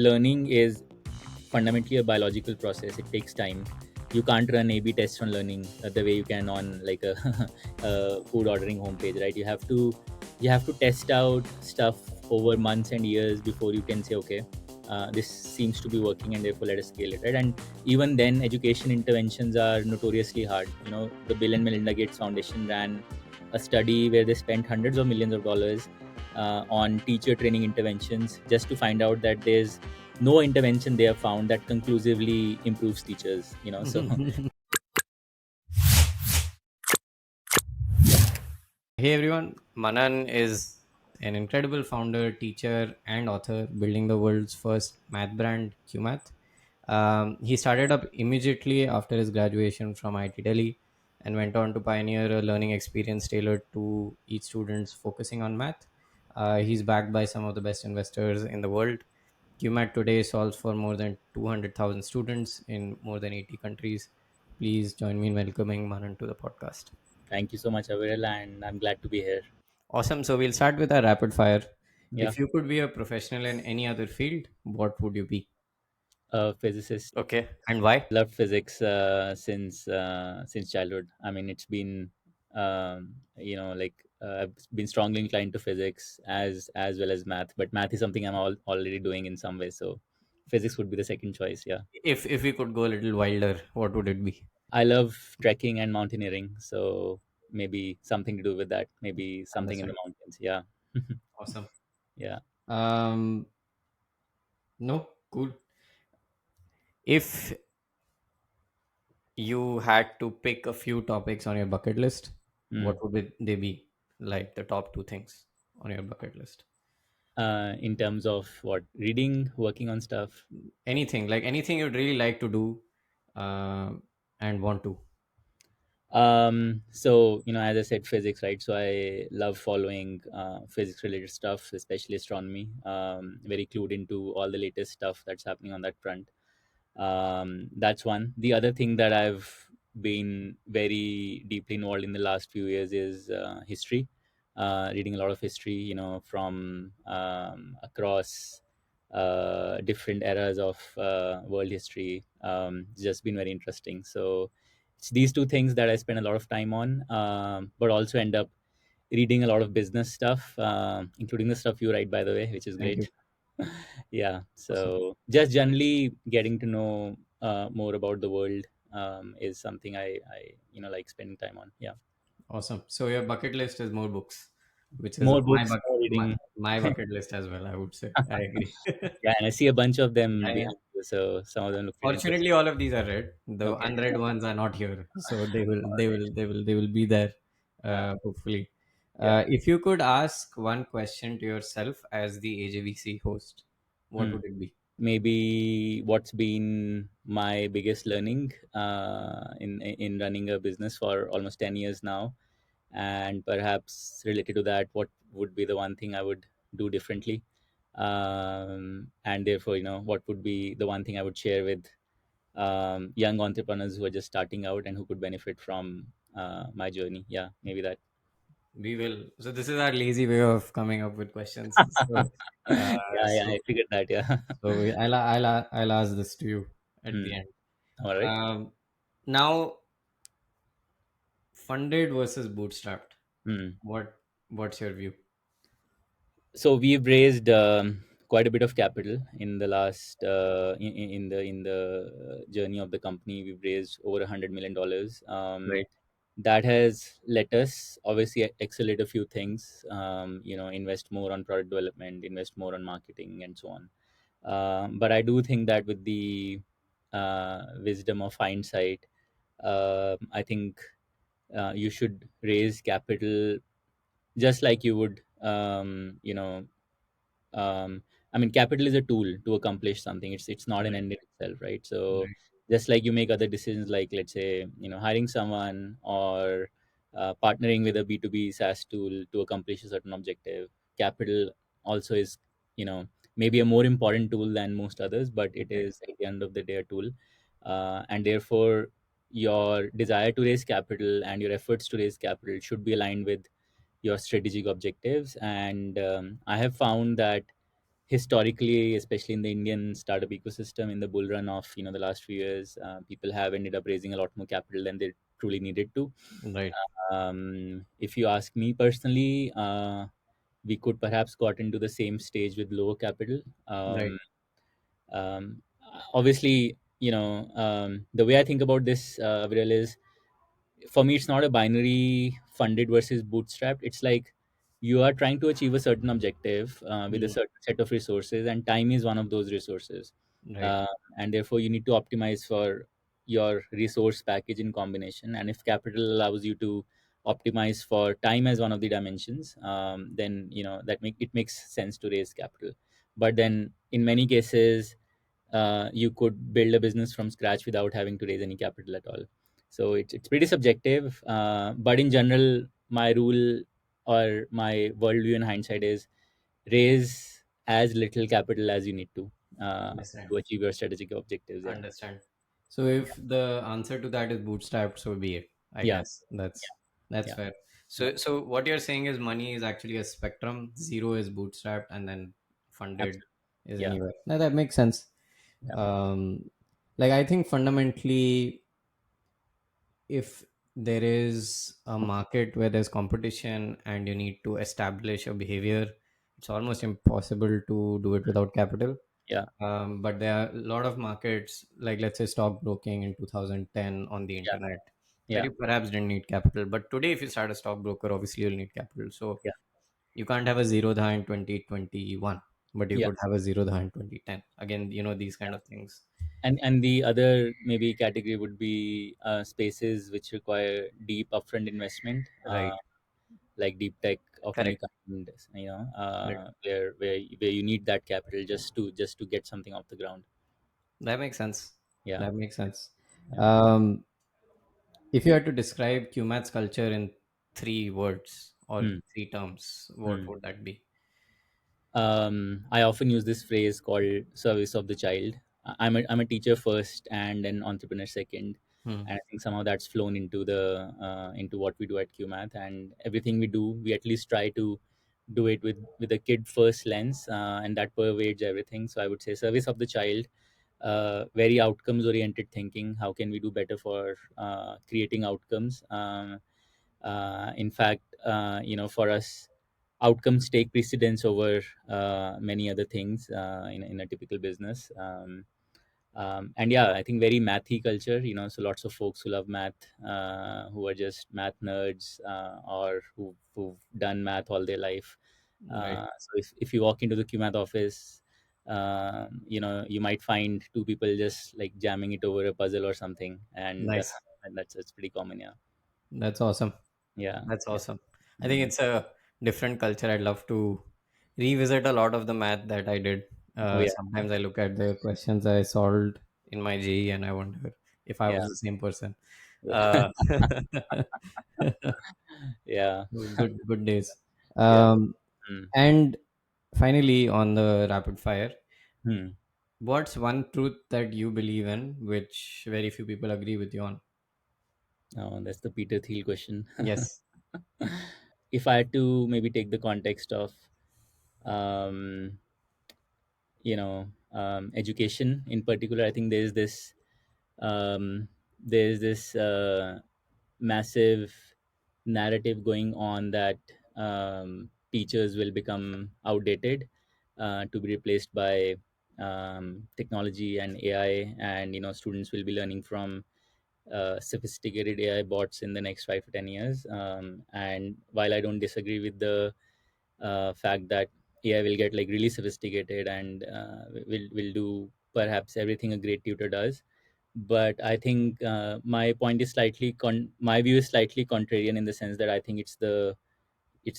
learning is fundamentally a biological process. It takes time. You can't run A/B tests on learning the way you can on like a, a food ordering homepage, right? You have to test out stuff over months and years before you can say, okay, this seems to be working, and therefore let us scale it, right? And even then, education interventions are notoriously hard. The Bill and Melinda Gates Foundation ran a study where they spent hundreds of millions of dollars on teacher training interventions just to find out that there's no intervention they have found that conclusively improves teachers. So Hey everyone, Manan is an incredible founder, teacher, and author building the world's first math brand, Cuemath. He started up immediately after his graduation from IIT Delhi and went on to pioneer a learning experience tailored to each student's focusing on math. He's backed by some of the best investors in the world. Cuemath today solves for more than 200,000 students in more than 80 countries. Please join me in welcoming Manan to the podcast. thank you so much, Aviral, and I'm glad to be here. Awesome. So we'll start with our rapid fire. Yeah. If you could be a professional in any other field, what would you be? A physicist. Okay. And why? Loved physics since childhood. I mean, it's been I've been strongly inclined to physics as well as math, but math is something already doing in some way. So physics would be the second choice. Yeah. If we could go a little wilder, what would it be? I love trekking and mountaineering, so maybe something to do with that. Maybe something in the Understood. mountains. Yeah. Awesome. Yeah. Um, no, cool. If you had to pick a few topics on your bucket list, Mm. what would they be? Like the top two things on your bucket list? In terms of what reading, working on stuff. Anything, like anything you'd really like to do uh, and want to. So as I said, physics, right? So I love following physics related stuff, especially astronomy. Very clued into all the latest stuff that's happening on that front. That's one. The other thing that I've been very deeply involved in the last few years is history. Reading a lot of history, from across different eras of world history. It's just been very interesting. So it's these two things that I spend a lot of time on, but also end up reading a lot of business stuff, including the stuff you write, by the way, which is Thank you. great. Yeah. Awesome. So just generally getting to know more about the world is something I like spending time on. Yeah. Awesome. So your bucket list is more books, which is More my books, more reading. my bucket list as well, I would say. I agree. Yeah, and I see a bunch of them Yeah, yeah. behind you, so some of them look pretty Fortunately, interesting. all of these are read. The Okay. unread ones are not here, so All right. they will be there. Yeah. Hopefully, Yeah. if you could ask one question to yourself as the AJVC host, what Hmm. would it be? Maybe what's been my biggest learning in running a business for almost 10 years now, and perhaps related to that, what would be the one thing I would do differently, and therefore, what would be the one thing I would share with young entrepreneurs who are just starting out and who could benefit from my journey. Yeah, maybe that. We will. So this is our lazy way of coming up with questions. So, Yeah, yeah, I so figured that. Yeah. I'll ask this to you at the Hmm. end. All right. Now, funded versus bootstrapped. Hmm. What's your view? So we've raised quite a bit of capital in the last in the journey of the company. We've raised over $100 million. Right. That has let us obviously accelerate a few things. Invest more on product development, invest more on marketing, and so on. But I do think that with the wisdom of hindsight, I think you should raise capital just like you would I mean, capital is a tool to accomplish something. It's not an Right. end in itself, right? So Right. just like you make other decisions, like let's say hiring someone or partnering with a B2B SaaS tool to accomplish a certain objective, capital also is maybe a more important tool than most others, but it Right. is at the end of the day a tool, and therefore your desire to raise capital and your efforts to raise capital should be aligned with your strategic objectives. And I have found that historically, especially in the Indian startup ecosystem, in the bull run of the last few years, people have ended up raising a lot more capital than they truly needed to. Right. If you ask me personally, we could perhaps got into the same stage with lower capital. Right. Obviously, the way I think about this, Avril, is for me it's not a binary funded versus bootstrapped. It's like you are trying to achieve a certain objective with a Mm. certain set of resources, and time is one of those resources. Right. uh, and therefore you need to optimize for your resource package in combination, and if capital allows you to optimize for time as one of the dimensions, then that it makes sense to raise capital. But then in many cases, you could build a business from scratch without having to raise any capital at all. So it's pretty subjective, but in general, my rule or my worldview in hindsight is raise as little capital as you need Understand. to achieve your strategic objectives. Yeah, Understand. So if the answer to that is bootstrapped, so be it. I yeah, guess that's yeah, fair. yeah, So what you're saying is money is actually a spectrum. Zero is bootstrapped, and then funded absolutely. is Yeah, anywhere. Now that makes sense. yeah, Um, like I think fundamentally, if there is a market where there's competition and you need to establish a behavior, it's almost impossible to do it without capital. yeah, But there are a lot of markets, like let's say stockbroking in 2010 on the yeah, internet, where yeah, you perhaps didn't need capital. But today, if you start a stockbroker, obviously you'll need capital. So yeah, you can't have a zero dha in 2021, but you yeah. could have a zero dha in 2010. Again, these kind of things. And the other maybe category would be spaces which require deep upfront investment, Right. like deep tech of any Correct. kind, Correct. where you need that capital just to get something off the ground. That makes sense. Yeah, That makes sense. yeah. Um, if you had to describe QMath's culture in three words or Hmm. three terms, what Hmm. would that be? I often use this phrase called service of the child. I'm a teacher first and an entrepreneur second, Hmm. and I think somehow that's flown into what we do at QMath, and everything we do, we at least try to do it with a kid first lens, and that pervades everything. So I would say service of the child, very outcomes oriented thinking. How can we do better for creating outcomes? In fact, for us, outcomes take precedence over many other things in a typical business. And yeah, I think very mathy culture, so lots of folks who love math, who are just math nerds, or who've done math all their life. Right. So if you walk into the QMath office, you might find two people just like jamming it over a puzzle or something, Nice. and that's pretty common. Yeah, That's awesome. yeah, That's yeah. awesome. I think Mm. it's a different culture. I'd love to revisit a lot of the math that I did. Oh yeah, Sometimes I look at the questions I solved in my JE and I wonder if I yeah, was the same person. yeah, Uh, yeah, good days. yeah. Um, Mm. and finally, on the rapid fire, Hmm. what's one truth that you believe in, which very few people agree with you on? Oh, that's the Peter Thiel question. Yes. If I had to maybe take the context of um, education in particular, I think there's this massive narrative going on that teachers will become outdated, to be replaced by technology and AI, and students will be learning from sophisticated AI bots in the next 5 to 10 years. And while I don't disagree with the fact that AI will get like really sophisticated and will do perhaps everything a great tutor does, but I think my view is slightly contrarian in the sense that I think it's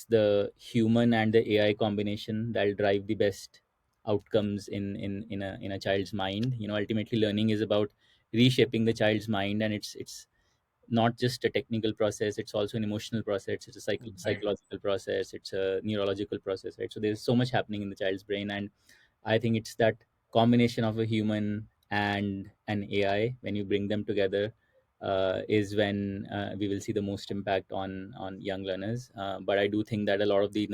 the human and the AI combination that'll drive the best outcomes in a child's mind. Ultimately, learning is about reshaping the child's mind, and it's not just a technical process, it's also an emotional process, it's a Right. psychological process, it's a neurological process, right? So there's so much happening in the child's brain, and I think it's that combination of a human and an AI, when you bring them together, is when we will see the most impact on young learners. But I do think that a lot of the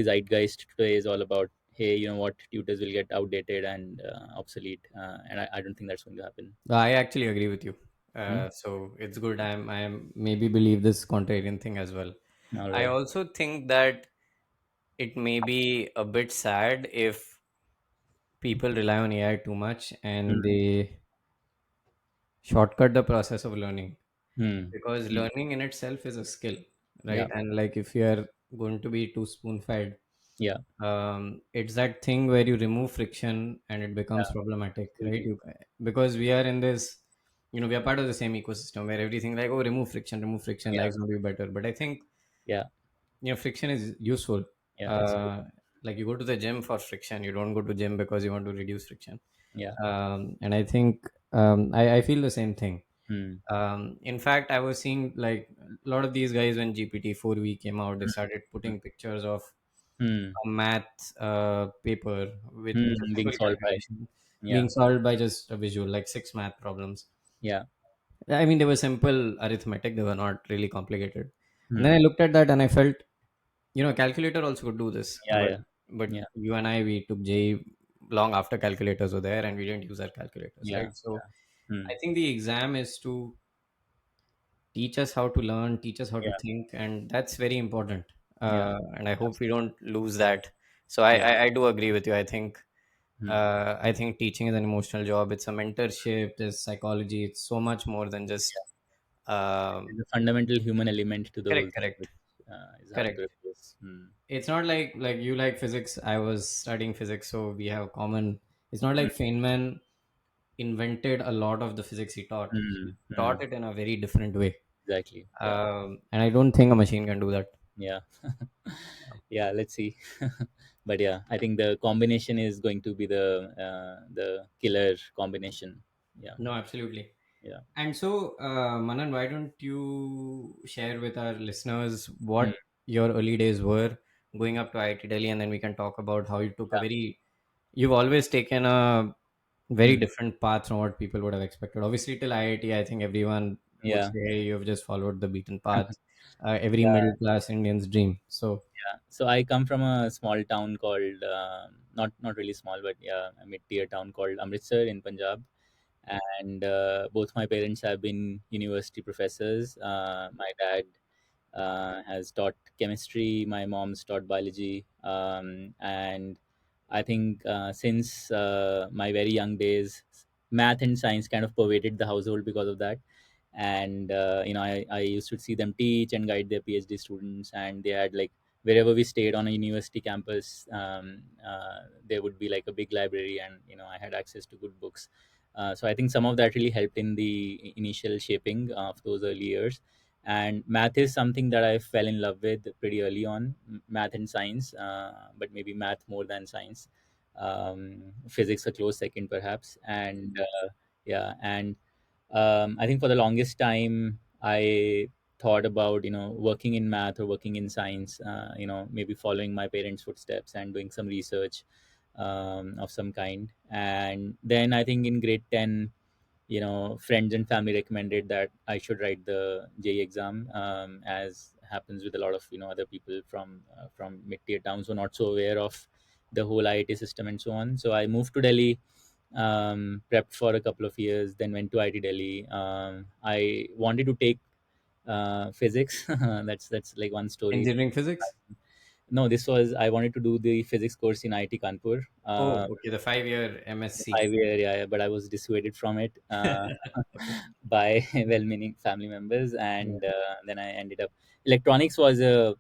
zeitgeist today is all about hey, you know what, tutors will get outdated and obsolete, and I don't think that's going to happen. I actually agree with you. Hmm? So it's good. I'm maybe believe this contrarian thing as well. All I right. also think that it may be a bit sad if people rely on AI too much and Hmm. they shortcut the process of learning, Hmm. because Hmm. learning in itself is a skill, Yeah. right? And like if you are going to be too spoon fed, Yeah. it's that thing where you remove friction and it becomes Yeah. problematic, right? Absolutely. Because we are in this, we are part of the same ecosystem where everything like, oh, remove friction, Yeah. life's going to be better. But I think, Yeah. friction is useful. Yeah. Absolutely. uh, like you go to the gym for friction, you don't go to gym because you want to reduce friction. Yeah. And I think, I feel the same thing. Hmm. In fact, I was seeing like a lot of these guys when GPT-4V came out, they started Hmm. putting pictures of Hmm. a math paper with a Being simple solved by. calculation Yeah. being solved by just a visual, like six math problems. Yeah. I mean, they were simple arithmetic; they were not really complicated. And then I Hmm. looked at that and I felt, a calculator also could do this, Yeah. but Yeah. Yeah. you and I, we took J long after calculators were there, and we didn't use our calculators, Yeah. right? So Hmm. I think the exam is to teach us how to learn, teach us how to Yeah. think, and that's very important. Yeah. And I hope we Absolutely. don't lose that. So I, Yeah. I do agree with you. Hmm. I think teaching is an emotional job. It's a mentorship. There's psychology. It's so much more than just. There's Um, a fundamental human element to correct, those, which correct, is hard to correct. replace. Hmm. It's not like you like physics. I was studying physics, so we have common. It's not like Feynman invented a lot of the physics he taught. Hmm. He Hmm. taught it in a very different way. Exactly. Yeah. And I don't think a machine can do that. Yeah. Yeah. Let's see. But yeah, I think the combination is going to be the killer combination. Yeah. No, absolutely. Yeah. And so, Manan, why don't you share with our listeners Hmm. what your early days were going up to IIT Delhi, and then we can talk about how you took a Yeah. very, you've always taken a very Hmm. different path from what people would have expected. Obviously, till IIT, I think everyone would Yeah. say, hey, you've just followed the beaten path, every Yeah. middle class Indian's dream. So, Yeah. So I come from a small town called, not really small, but yeah, a mid-tier town called Amritsar in Punjab. And both my parents have been university professors. My dad has taught chemistry. My mom's taught biology. And I think since my very young days, math and science kind of pervaded the household because of that. And I used to see them teach and guide their PhD students, and they had like wherever we stayed on a university campus, there would be like a big library, and I had access to good books. So I think some of that really helped in the initial shaping of those early years. And math is something that I fell in love with pretty early on, math and science, but maybe math more than science. Physics a close second perhaps. And yeah, and I think for the longest time I thought about working in math or working in science, maybe following my parents footsteps and doing some research of some kind. And then I think in grade 10, friends and family recommended that I should write the JE exam, as happens with a lot of other people from mid-tier towns who are not so aware of the whole IIT system and so on. So I moved to Delhi, prepped for a couple of years, then went to IIT Delhi. I wanted to take physics. That's like one story. engineering physics. No, this was I wanted to do the physics course in IIT Kanpur. Oh, okay, the 5 year The MSc. 5 year, yeah, but I was dissuaded from it Okay. by well-meaning family members, Yeah. and then I ended up. Electronics was a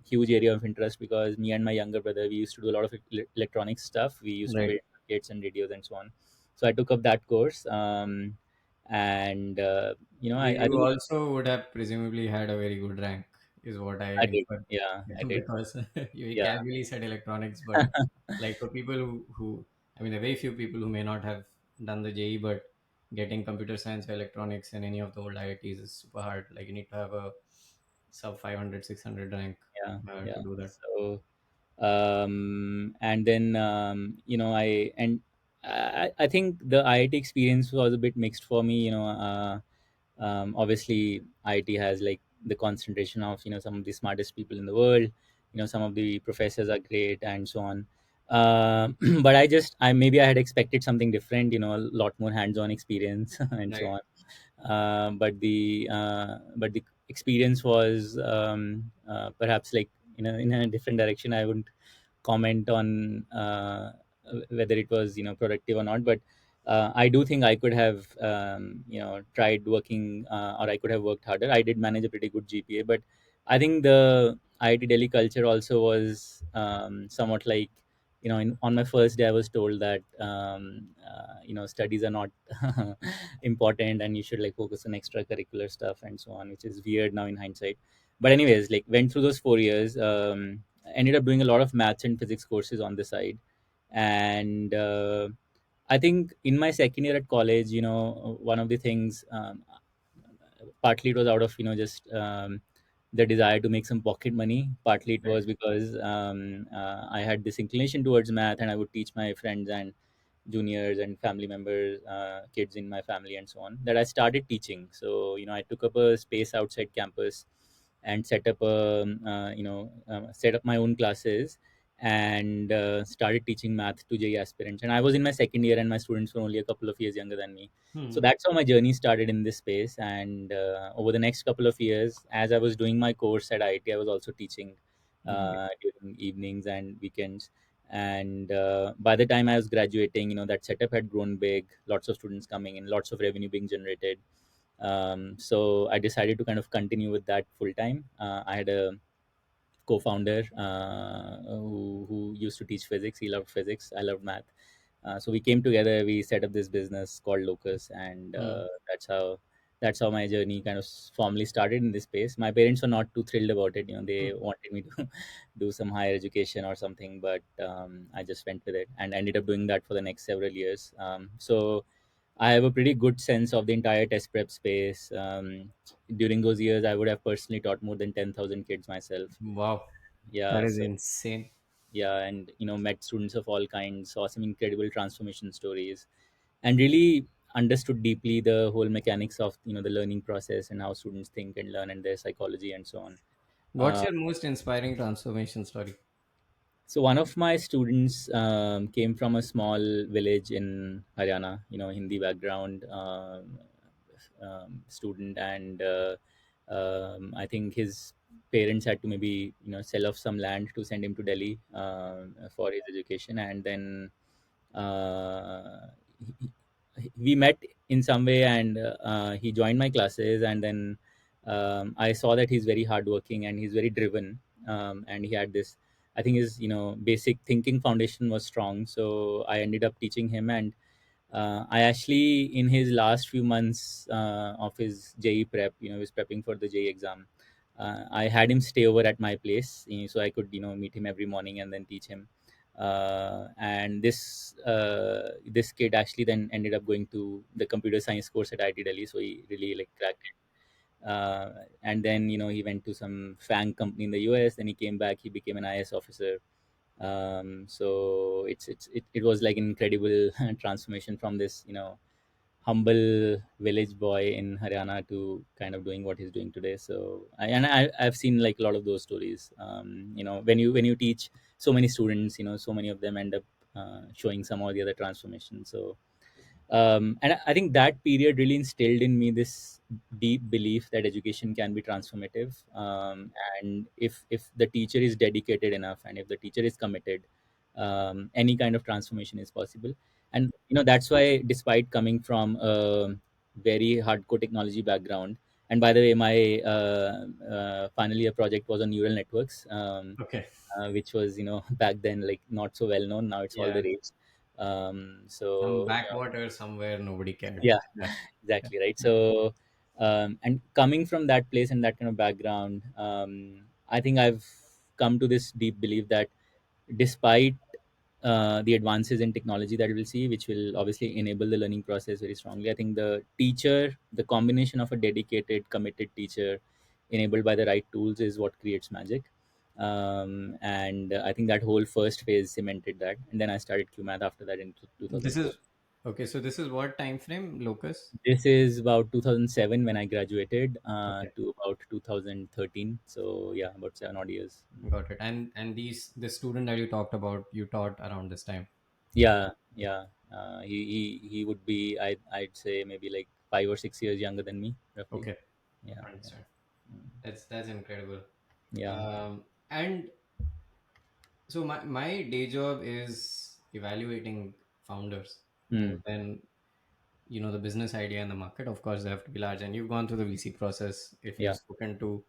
huge area of interest because me and my younger brother, we used to do a lot of electronic stuff. We used to Right. build circuits and radios and so on. So I took up that course, and I You do. also would have presumably had a very good rank, is what I I did, inferred. yeah, I did, Because you yeah. casually said electronics, but like for people I mean, there are very few people who may not have done the JE, but getting computer science or electronics in any of the old IITs is super hard. Like you need to have a sub 500, 600 rank Yeah, to yeah. do that. So, and then I think the IIT experience was a bit mixed for me. Obviously, IIT has like the concentration of some of the smartest people in the world. Some of the professors are great and so on. But I maybe I had expected something different, a lot more hands-on experience and so Right. on. But the experience was perhaps like in a different direction. I wouldn't comment on whether it was productive or not, but I do think I could have tried working, or I could have worked harder. I did manage a pretty good GPA, but I think the IIT Delhi culture also was somewhat like, on my first day I was told that studies are not important, and you should like focus on extracurricular stuff and so on, which is weird now in hindsight. But anyways, like went through those 4 years, ended up doing a lot of maths and physics courses on the side. And I think in my second year at college, one of the things, partly it was out of just the desire to make some pocket money. Partly it Right. was because I had this inclination towards math, and I would teach my friends and juniors and family members, kids in my family and so on, that I started teaching. So I took up a space outside campus and set up my own classes, and started teaching math to JE aspirants. And I was in my second year, and my students were only a couple of years younger than me. So Hmm. that's how my journey started in this space. And over the next couple of years, as I was doing my course at IIT, I was also teaching Right. during evenings and weekends. And by the time I was graduating, that setup had grown big, lots of students coming in, lots of revenue being generated. So I decided to kind of continue with that full time. I had a co-founder who used to teach physics. He loved physics, I loved math. So we came together, we set up this business called Locus, and Hmm. that's how my journey kind of formally started in this space. My parents were not too thrilled about it. Hmm. They wanted me to do some higher education or something, but I just went with it and ended up doing that for the next several years. So I have a pretty good sense of the entire test prep space. During those years, I would have personally taught more than 10,000 kids myself. Wow. That Yeah, is so insane. yeah, and met students of all kinds, saw some incredible transformation stories, and really understood deeply the whole mechanics of the learning process and how students think and learn, and their psychology and so on. What's Uh, your most inspiring transformation story? So one of my students came from a small village in Haryana, Hindi background student, and I think his parents had to maybe sell off some land to send him to Delhi for his education, and then he, we met in some way, and he joined my classes, and then I saw that he's very hardworking and he's very driven, and he had this, I think his basic thinking foundation was strong. So I ended up teaching him, and I actually, in his last few months of his JE prep, he was prepping for the JE exam. I had him stay over at my place, so I could meet him every morning and then teach him. And this kid actually then ended up going to the computer science course at IIT Delhi, so he really like cracked it. And then he went to some FANG company in the US. Then he came back. He became an IS officer. So it was like an incredible transformation from this humble village boy in Haryana to kind of doing what he's doing today. So I've seen like a lot of those stories. When you teach so many students, so many of them end up showing some or the other transformation. So and I think that period really instilled in me this deep belief that education can be transformative, and if the teacher is dedicated enough and if the teacher is committed, any kind of transformation is possible. And that's why, despite coming from a very hardcore technology background, and by the way, my final year project was on neural networks, Okay. which was back then like not so well known. Now it's all the Yeah. rage. Some So backwater somewhere nobody cared. yeah, Yeah. Yeah. exactly, right. So and coming from that place and that kind of background, I think I've come to this deep belief that despite the advances in technology that we'll see, which will obviously enable the learning process very strongly, I think the combination of a dedicated, committed teacher enabled by the right tools is what creates magic. And I think that whole first phase cemented that. And then I started QMath after that in This is 2004. Okay, so this is what time frame, Locus? This is about 2007 when I graduated Okay, to about 2013. So yeah, about 7 odd years. got it. And the student that you talked about, you taught around this time. Yeah, yeah. He would be, I'd say maybe like 5 or 6 years younger than me, roughly. Okay, Yeah, yeah, understand. That's incredible. yeah. And so my day job is evaluating founders more Hmm. than the business idea and the market. Of course, they have to be large, and you've gone through the VC process. If you've Yeah. spoken to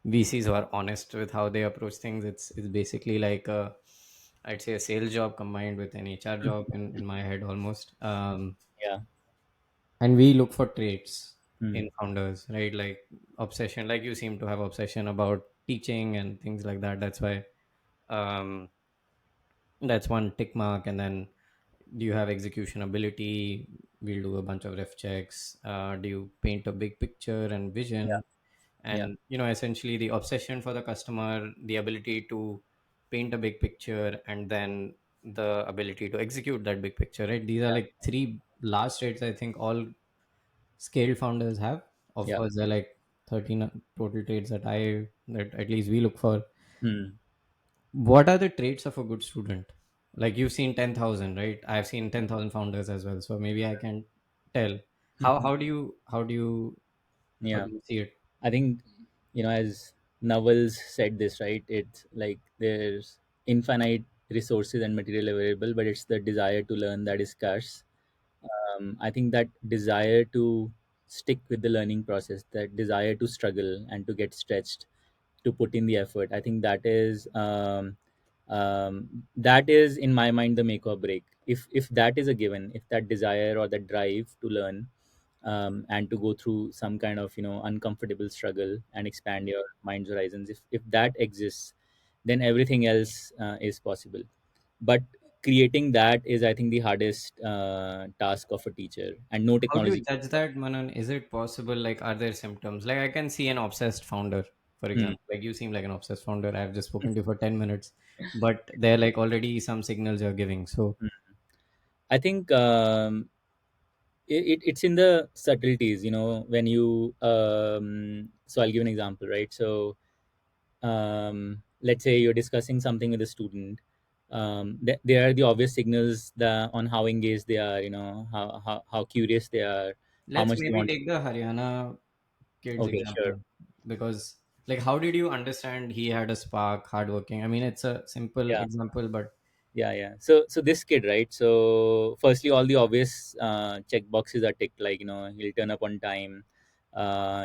VCs who are honest with how they approach things, it's basically like I'd say a sales job combined with an HR job in my head almost. Yeah. And we look for traits Hmm. in founders, right? Like obsession, like you seem to have obsession about teaching and things like that. Um, that's one tick mark. And then, do you have execution ability? We'll do a bunch of ref checks. Do you paint a big picture and Yeah. vision? Yeah. And essentially the obsession for the customer, the ability to paint a big picture, and then the ability to execute that big picture, right? These are Yeah. like three last traits I think all scaled founders have. Of Yeah. course, there are like 13 total traits that at least we look for. Hmm. What are the traits of a good student? Like you've seen 10,000, right? I've seen 10,000 founders as well, so maybe I can tell. How Yeah. do you see it? I think, as Novels said this, right? It's like there's infinite resources and material available, but it's the desire to learn that is scarce. I think that desire to stick with the learning process, that desire to struggle and to get stretched, to put in the effort, I think that is in my mind the make or break. If that is a given, if that desire or that drive to learn, and to go through some kind of uncomfortable struggle and expand your mind's horizons, if that exists, then everything else is possible. But creating that is, I think, the hardest task of a teacher, and no How do you technology. judge that, Manan? Is it possible? Like, are there symptoms? Like, I can see an obsessed founder, for Hmm. example. Like, you seem like an obsessed founder. I've just spoken to you for 10 minutes, but there are like already some signals you're giving. So, I think it's in the subtleties, when you so I'll give an example, right? So let's say you're discussing something with a student. There are the obvious signals on how engaged they are, how curious they are, how let's much they maybe want to. take the Haryana kids Okay, sure. example because, like, how did you understand he had a spark, hardworking? I mean, it's a simple Yeah. example, but Yeah. So this kid, right? So firstly, all the obvious check boxes are ticked, like, he'll turn up on time,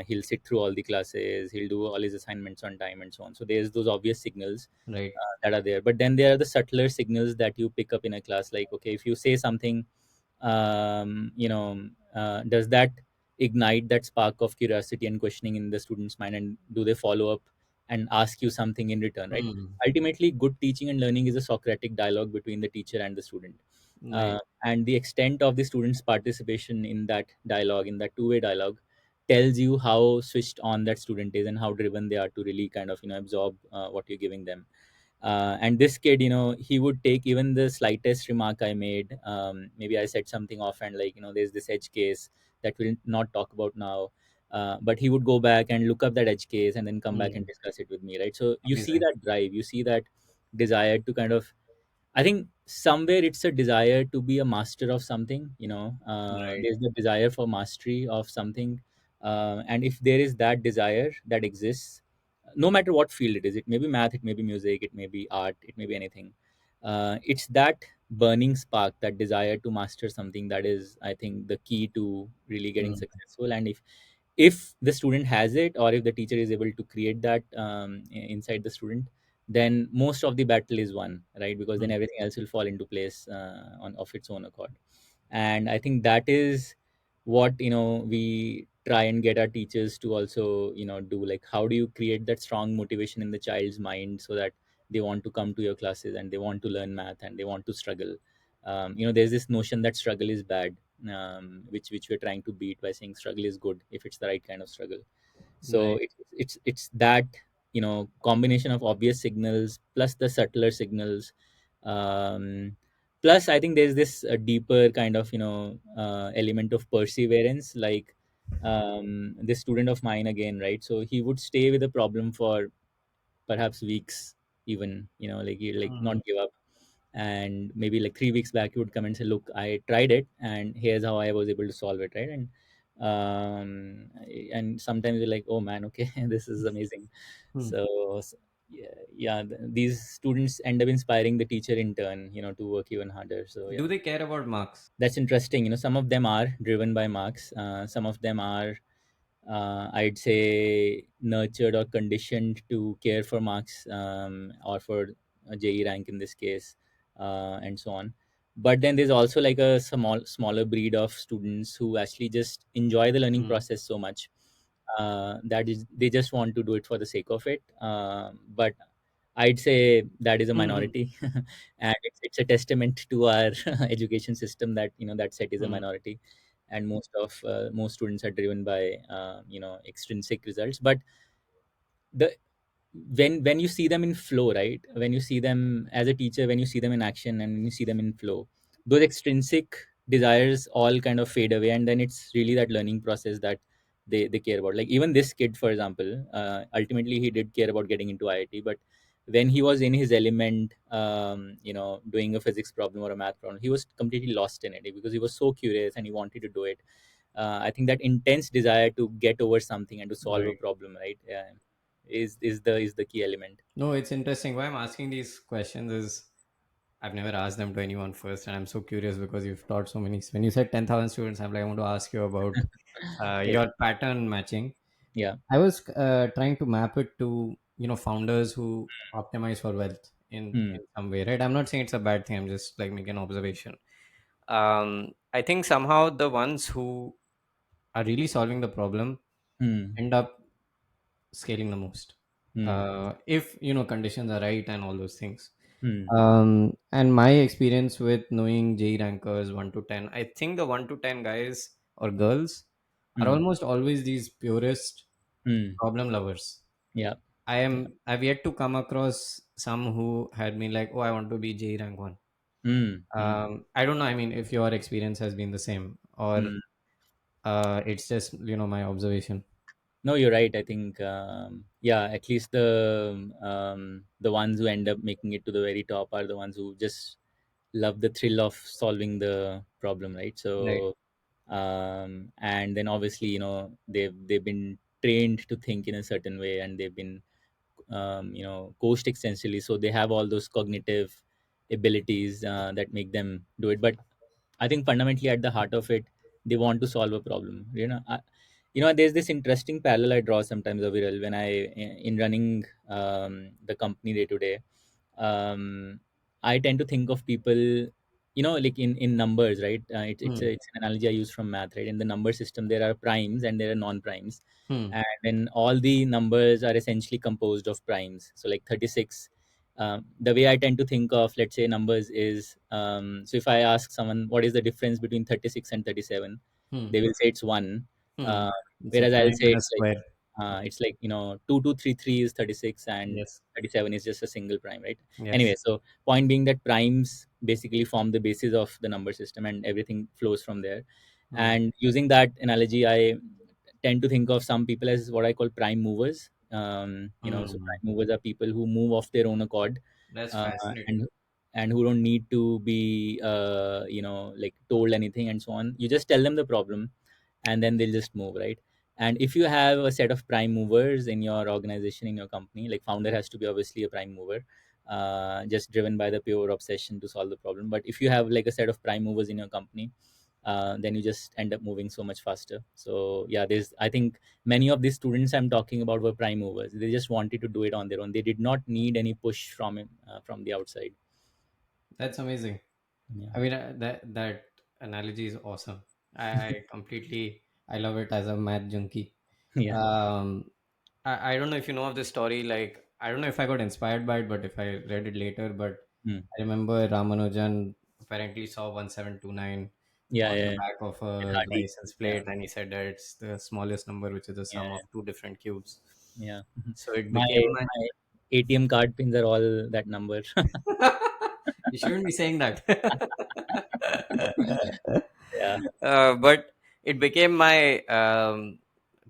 he'll sit through all the classes, he'll do all his assignments on time, and so on. So there's those obvious signals right. that are there. But then there are the subtler signals that you pick up in a class, like, okay, if you say something, does that ignite that spark of curiosity and questioning in the student's mind, and do they follow up and ask you something in return, right? Hmm. Ultimately, good teaching and learning is a Socratic dialogue between the teacher and the student. Right. And the extent of the student's participation in that dialogue, in that two-way dialogue, tells you how switched on that student is and how driven they are to really kind of absorb what you're giving them. And this kid, he would take even the slightest remark I made. Maybe I said something offhand, like, there's this edge case that we'll not talk about now. But he would go back and look up that edge case and then come back and Hmm. discuss it with me, right? So you see Amazing. that drive, you see that desire to kind of, I think somewhere it's a desire to be a master of something, Right. there's the desire for mastery of something. And if there is that desire that exists, no matter what field it may be math, it may be music, it may be art, it may be anything. It's that burning spark, that desire to master something, that is, I think, the key to really getting Hmm. successful. And if the student has it, or if the teacher is able to create that inside the student, then most of the battle is won, right? Because then Hmm. everything else will fall into place on of its own accord. And I think that is what we try and get our teachers to also do, like, how do you create that strong motivation in the child's mind so that they want to come to your classes and they want to learn math and they want to struggle. There's this notion that struggle is bad, which we're trying to beat by saying struggle is good if it's the right kind of struggle. So Right. it's that combination of obvious signals plus the subtler signals, um, Plus I think there's this deeper kind of element of perseverance. Like this student of mine again, right? So he would stay with the problem for perhaps weeks, even, like he like not Mm. give up. And maybe like 3 weeks back he would come and say, look, I tried it and here's how I was able to solve it, right? And sometimes you're like, oh man, okay, this is amazing. Hmm. So yeah, yeah, these students end up inspiring the teacher in turn, to work even harder. So Do yeah, they care about marks? that's interesting. Some of them are driven by marks, some of them are, I'd say, nurtured or conditioned to care for marks, or for a JE rank in this case, and so on. But then there's also like a smaller breed of students who actually just enjoy the learning Hmm. process so much, that is they just want to do it for the sake of it. But I'd say that is a Hmm. minority, and it's a testament to our education system that that set is a Hmm. minority, and most students are driven by extrinsic results. But the when you see them in flow, right? When you see them as a teacher, when you see them in action, and when you see them in flow, those extrinsic desires all kind of fade away, and then it's really that learning process that they care about. Like even this kid, for example, ultimately he did care about getting into IIT, but when he was in his element, doing a physics problem or a math problem, he was completely lost in it because he was so curious and he wanted to do it. I think that intense desire to get over something and to solve a Right. problem, right? Is the key element. No, it's interesting. Why I'm asking these questions is I've never asked them to anyone first, and I'm so curious because you've taught so many. When you said 10,000 students, I'm like, I want to ask you about Yeah, your pattern matching. yeah. I was trying to map it to founders who optimize for wealth Hmm. in some way, right? I'm not saying it's a bad thing. I'm just like making an observation. I think somehow the ones who are really solving the problem Hmm. end up scaling the most, Hmm. if conditions are right and all those things. Hmm. And my experience with knowing J rankers 1 to 10, I think the 1 to 10 guys or girls are Hmm. almost always these purest Hmm. problem lovers. Yeah. Yeah. I've yet to come across some who had been like, oh, I want to be J rank 1. Hmm. Hmm. I don't know, I mean, if your experience has been the same, or Hmm. it's just my observation. No, you're right. I think, yeah, at least the ones who end up making it to the very top are the ones who just love the thrill of solving the problem, right? Right. So, and then obviously, they've been trained to think in a certain way, and they've been coached extensively, so they have all those cognitive abilities that make them do it. But I think fundamentally at the heart of it, they want to solve a problem. There's this interesting parallel I draw sometimes, Aviral, when in running the company day to day. um, I tend to think of people, like in numbers, right? Hmm. It's an analogy I use from math, right? In the number system, there are primes and there are non-primes, Hmm. and then all the numbers are essentially composed of primes. So like 36. The way I tend to think of, let's say, numbers is, so if I ask someone what is the difference between 36 and 37, Hmm. they will say it's one. Hmm. Uh, It's a Whereas I'll prime say and a square. it's like 2233 is 36 and Yes. 37 is just a single prime, right? Anyway, Yes. so point being that primes basically form the basis of the number system and everything flows from there. Hmm. And using that analogy, I tend to think of some people as what I call prime movers. So Hmm. prime movers are people who move off their own accord, That's uh, fascinating. and who don't need to be like told anything and so on. You just tell them the problem, and then they'll just move, right? And if you have a set of prime movers in your organization, in your company, like founder has to be obviously a prime mover, just driven by the pure obsession to solve the problem. But if you have like a set of prime movers in your company, then you just end up moving so much faster. So yeah, I think many of these students I'm talking about were prime movers. They just wanted to do it on their own. They did not need any push from him, from the outside. That's amazing. Yeah. I mean, that analogy is awesome. I completely I love it as a math junkie. Yeah. I don't know if you know of this story. Like, I don't know if I got inspired by it, but if I read it later, but Hmm. I remember Ramanujan apparently saw 1729 Yeah, on the yeah. back of And a Hardy. license Yeah. plate, and he said that it's the smallest number, which is the Yeah, sum of yeah. two different cubes. Yeah. So it my became my my ATM card pins are all that number. You shouldn't be saying that. Yeah. But it became my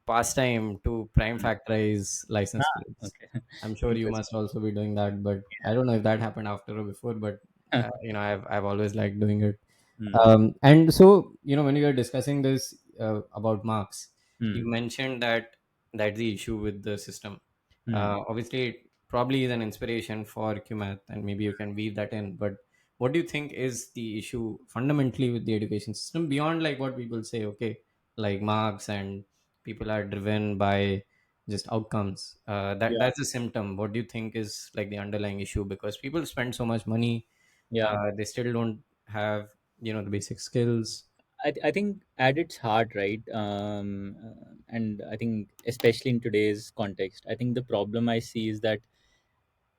pastime to prime Mm. factorize license Ah, plates. okay. I'm sure you Interesting. must also be doing that, but I don't know if that happened after or before. But I've always liked doing it. Mm. And so, when we were discussing this about marks, you Mm. mentioned that that's the issue with the system. Mm. Obviously, it probably is an inspiration for Cuemath, and maybe you can weave that in. But what do you think is the issue fundamentally with the education system beyond like what people say? Okay, like marks and people are driven by just outcomes. Yeah. That's a symptom. What do you think is like the underlying issue? Because people spend so much money, Yeah. they still don't have the basic skills. I think at its heart, right? And I think especially in today's context, I think the problem I see is that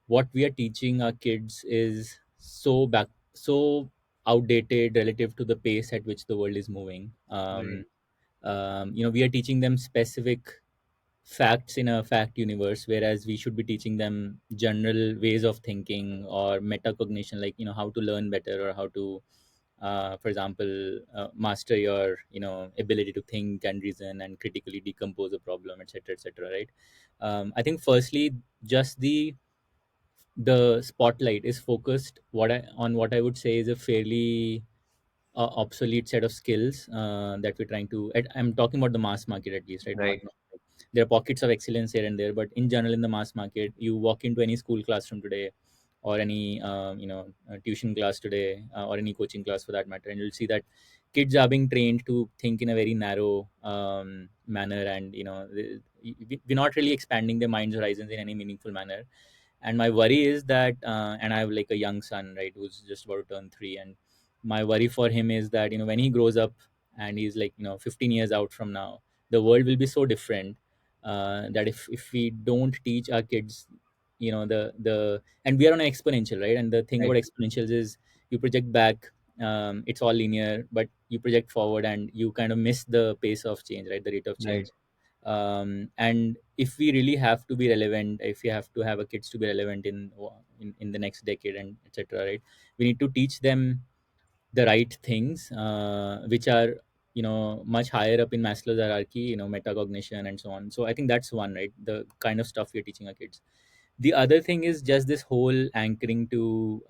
what we are teaching our kids is so outdated relative to the pace at which the world is moving. Right. We are teaching them specific facts in a fact universe, whereas we should be teaching them general ways of thinking or metacognition, like how to learn better, or how to for example, master your ability to think and reason and critically decompose a problem, etc., etc., right? I think firstly, just the spotlight is focused on what I would say is a fairly obsolete set of skills that we're trying to. I'm talking about the mass market at least, right? Right. Not there are pockets of excellence here and there, but in general, in the mass market, you walk into any school classroom today, or any tuition class today, or any coaching class for that matter, and you'll see that kids are being trained to think in a very narrow manner, and we're not really expanding their minds horizons in any meaningful manner. And my worry is that and I have like a young son, right, who's just about to turn 3, and my worry for him is that when he grows up and he's like 15 years out from now, the world will be so different that if we don't teach our kids, the and we are on an exponential, right? And the thing about Right. exponentials is you project back, it's all linear, but you project forward and you kind of miss the pace of change, right? The rate of Right. change. And if we really have to be relevant, if we have to have our kids to be relevant in the next decade and etc., right, we need to teach them the right things, which are much higher up in Maslow's hierarchy, metacognition and so on. So I think that's one, right, the kind of stuff we're teaching our kids. The other thing is just this whole anchoring to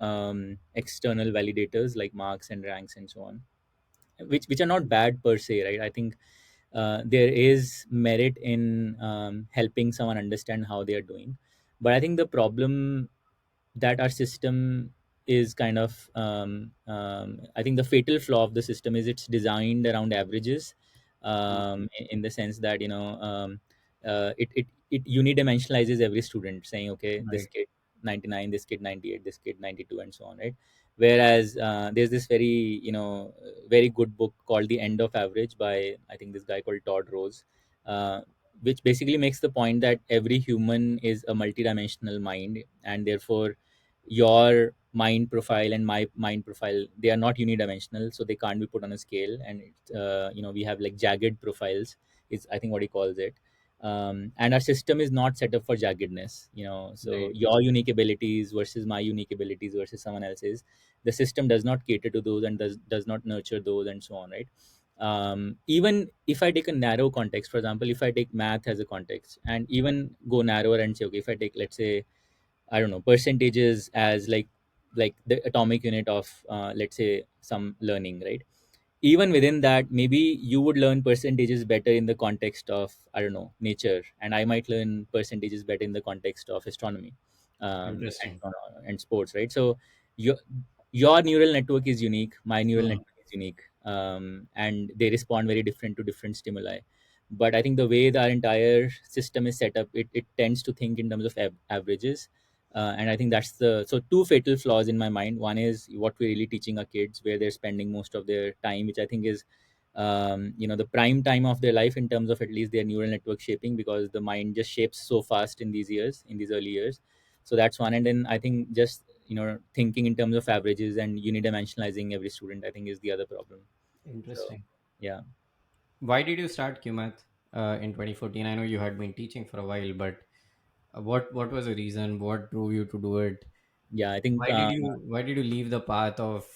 external validators like marks and ranks and so on, which are not bad per se, right? I think there is merit in helping someone understand how they are doing, but I think the problem that our system is kind of I think the fatal flaw of the system is it's designed around averages, in the sense that it unidimensionalizes every student, saying okay, this Right. kid 99, this kid 98, this kid 92, and so on, right? Whereas there's this very good book called The End of Average by, I think, this guy called Todd Rose, uh, which basically makes the point that every human is a multidimensional mind, and therefore your mind profile and my mind profile, they are not unidimensional, so they can't be put on a scale. And we have like jagged profiles, is I think what he calls it. And our system is not set up for jaggedness, so Right. your unique abilities versus my unique abilities versus someone else's, the system does not cater to those and does not nurture those and so on, right? Even if I take a narrow context, for example, if I take math as a context and even go narrower and say, okay, if I take, let's say, I don't know, percentages as like the atomic unit of let's say some learning, right? Even within that, maybe you would learn percentages better in the context of, I don't know, nature, and I might learn percentages better in the context of astronomy, Interesting. and sports, right? So your your neural network is unique, my neural Hmm. network is unique, and they respond very different to different stimuli. But I think the way the our entire system is set up, it tends to think in terms of averages. And I think that's the so two fatal flaws in my mind. One is what we're really teaching our kids, where they're spending most of their time, which I think is the prime time of their life in terms of at least their neural network shaping, because the mind just shapes so fast in these years, in these early years. So that's one. And then I think just thinking in terms of averages and unidimensionalizing every student, I think, is the other problem. So Interesting. yeah. Why did you start QMath in 2014? I know you had been teaching for a while, but what was the reason? What drove you to do it? Yeah, I think Why did you leave the path of,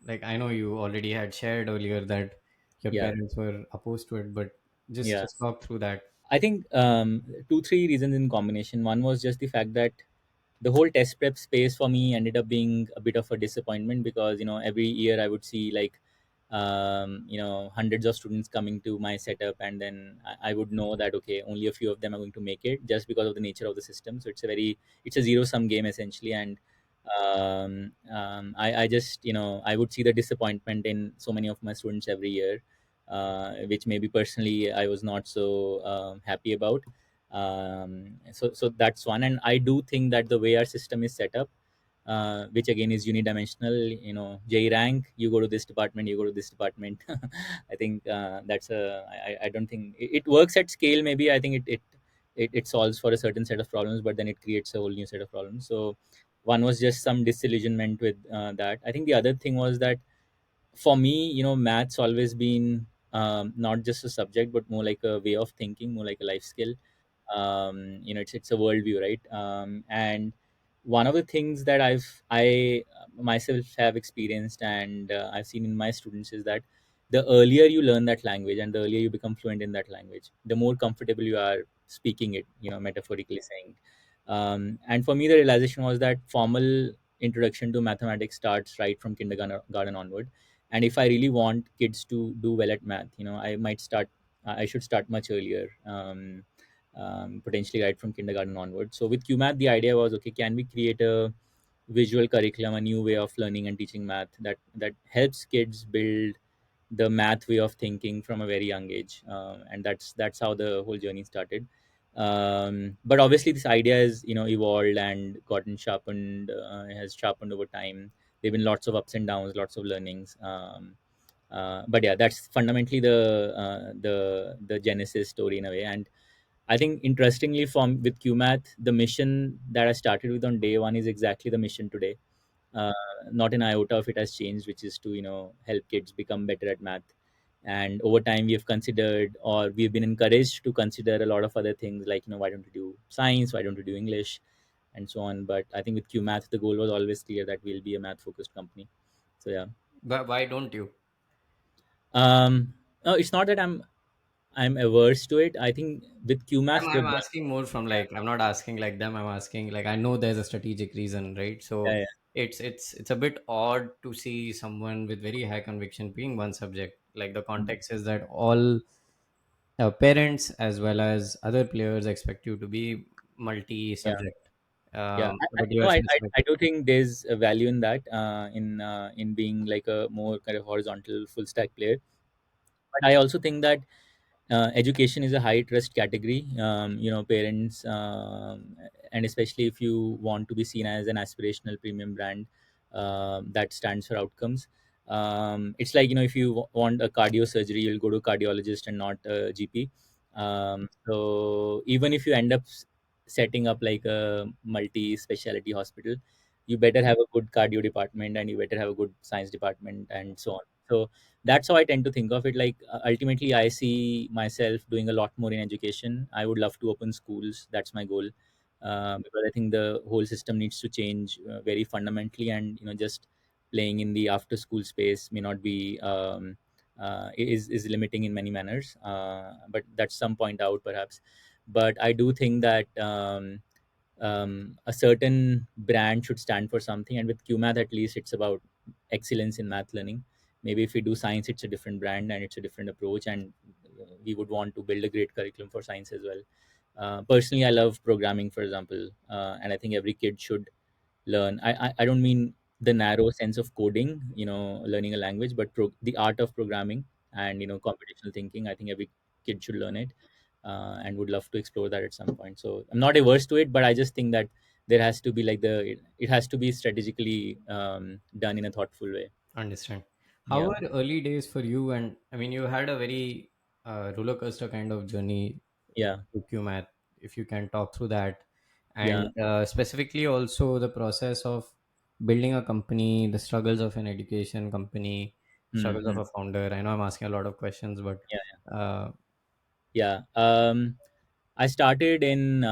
like, I know you already had shared earlier that your yeah, parents were opposed to it, but just yeah. just talk through that. I think two, three reasons in combination. One was just the fact that the whole test prep space for me ended up being a bit of a disappointment, because every year I would see like hundreds of students coming to my setup, and then I would know that okay, only a few of them are going to make it, just because of the nature of the system. So it's a zero sum game essentially. And I just I would see the disappointment in so many of my students every year, which maybe personally I was not so happy about. So that's one. And I do think that the way our system is set up, which again is unidimensional, J rank, you go to this department, you go to this department. I think I don't think it works at scale. Maybe I think it solves for a certain set of problems, but then it creates a whole new set of problems. So one was just some disillusionment with that. I think the other thing was that for me, math's always been not just a subject, but more like a way of thinking, more like a life skill. It's a worldview, right? And one of the things that I myself have experienced, and I've seen in my students, is that the earlier you learn that language and the earlier you become fluent in that language, the more comfortable you are speaking it, metaphorically saying. And for me, the realization was that formal introduction to mathematics starts right from kindergarten garden onward. And if I really want kids to do well at math, I should start much earlier, potentially right from kindergarten onward. So with QMath, the idea was, okay, can we create a visual curriculum, a new way of learning and teaching math that helps kids build the math way of thinking from a very young age. And that's how the whole journey started. But obviously this idea has evolved and gotten sharpened, has sharpened over time. There've been lots of ups and downs, lots of learnings. But yeah, that's fundamentally the genesis story in a way. And I think interestingly, from with QMath, the mission that I started with on day one is exactly the mission today. uh, Not an iota of it has changed, which is to help kids become better at math. And over time we have considered, or we've been encouraged to consider, a lot of other things, like why don't you do science, why don't you do English, and so on. But I think with QMath, the goal was always clear that we'll be a math focused company. So yeah. But why don't you? No, it's not that I'm averse to it. I think with I'm, QMath the I'm asking more from, like, I'm not asking like them. I'm asking, like, I know there's a strategic reason, right? yeah, So yeah, it's a bit odd to see someone with very high conviction being one subject. Like, the context is that all parents as well as other players expect you to be yeah. multi-subject. Yeah, But you no, are specific. I do think there's a value in that, in being like a more kind of horizontal full stack player. But I also think that education is a high trust category. Parents, and especially if you want to be seen as an aspirational premium brand that stands for outcomes. It's like, if you want a cardio surgery, you'll go to a cardiologist and not a GP. So even if you end up setting up like a multi specialty hospital, you better have a good cardio department, and you better have a good science department, and so on. So that's how I tend to think of it. Like, ultimately, I see myself doing a lot more in education. I would love to open schools. That's my goal, because I think the whole system needs to change very fundamentally. And just playing in the after school space may not be is limiting in many manners. But that's some point out perhaps. But I do think that. A certain brand should stand for something, and with QMath, at least, it's about excellence in math learning. Maybe if we do science, it's a different brand and it's a different approach, and we would want to build a great curriculum for science as well. Personally, I love programming, for example, and I think every kid should learn. I don't mean the narrow sense of coding, learning a language, but the art of programming and computational thinking. I think every kid should learn it, and would love to explore that at some point. So I'm not averse to it, but I just think that there has to be like it has to be strategically done in a thoughtful way. Understand. How Yeah. were early days for you? And I mean, you had a very roller coaster kind of journey Yeah. to QMath, if you can talk through that. Yeah. And specifically also the process of building a company, the struggles of an education company, struggles of Mm-hmm. a founder. I know I'm asking a lot of questions, but Yeah. uh, Yeah. I started in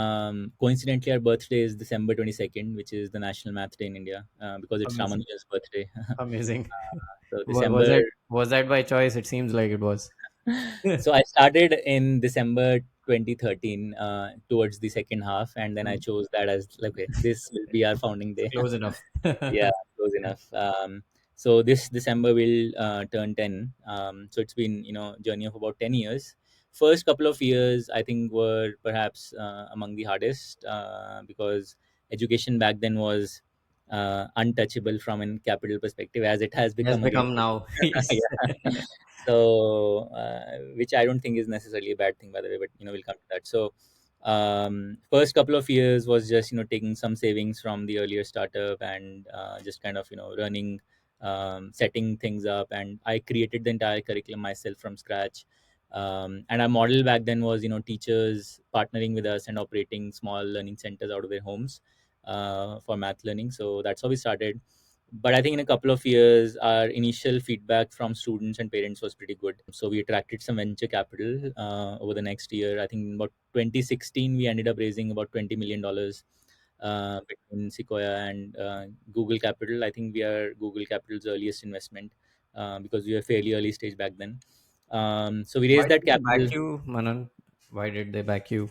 coincidentally our birthday is December 22nd, which is the National Math Day in India, because it's Amazing. Ramanujan's birthday. Amazing. So Was December. that by choice? It seems like it was. So I started in December 2013, towards the second half, and then I Hmm. chose that as like, okay, this will be our founding It's day. close enough. Yeah, close enough. So this December will turn 10. So it's been, journey of about 10 years. First couple of years I think were perhaps among the hardest, because education back then was untouchable from an capital perspective, as it has Has become again. become now. Yes. Yeah. So which I don't think is necessarily a bad thing, by the way, but we'll come to that. So first couple of years was just taking some savings from the earlier startup, and just kind of running, setting things up, and I created the entire curriculum myself from scratch. And our model back then was teachers partnering with us and operating small learning centers out of their homes, for math learning. So that's how we started. But I think in a couple of years our initial feedback from students and parents was pretty good, so we attracted some venture capital over the next year. I think in about 2016 we ended up raising about $20 million, between Sequoia and Google Capital. I think we are Google Capital's earliest investment, because we were fairly early stage back then. So we Why raised that did they capital. back you, Manan? Why did they back you?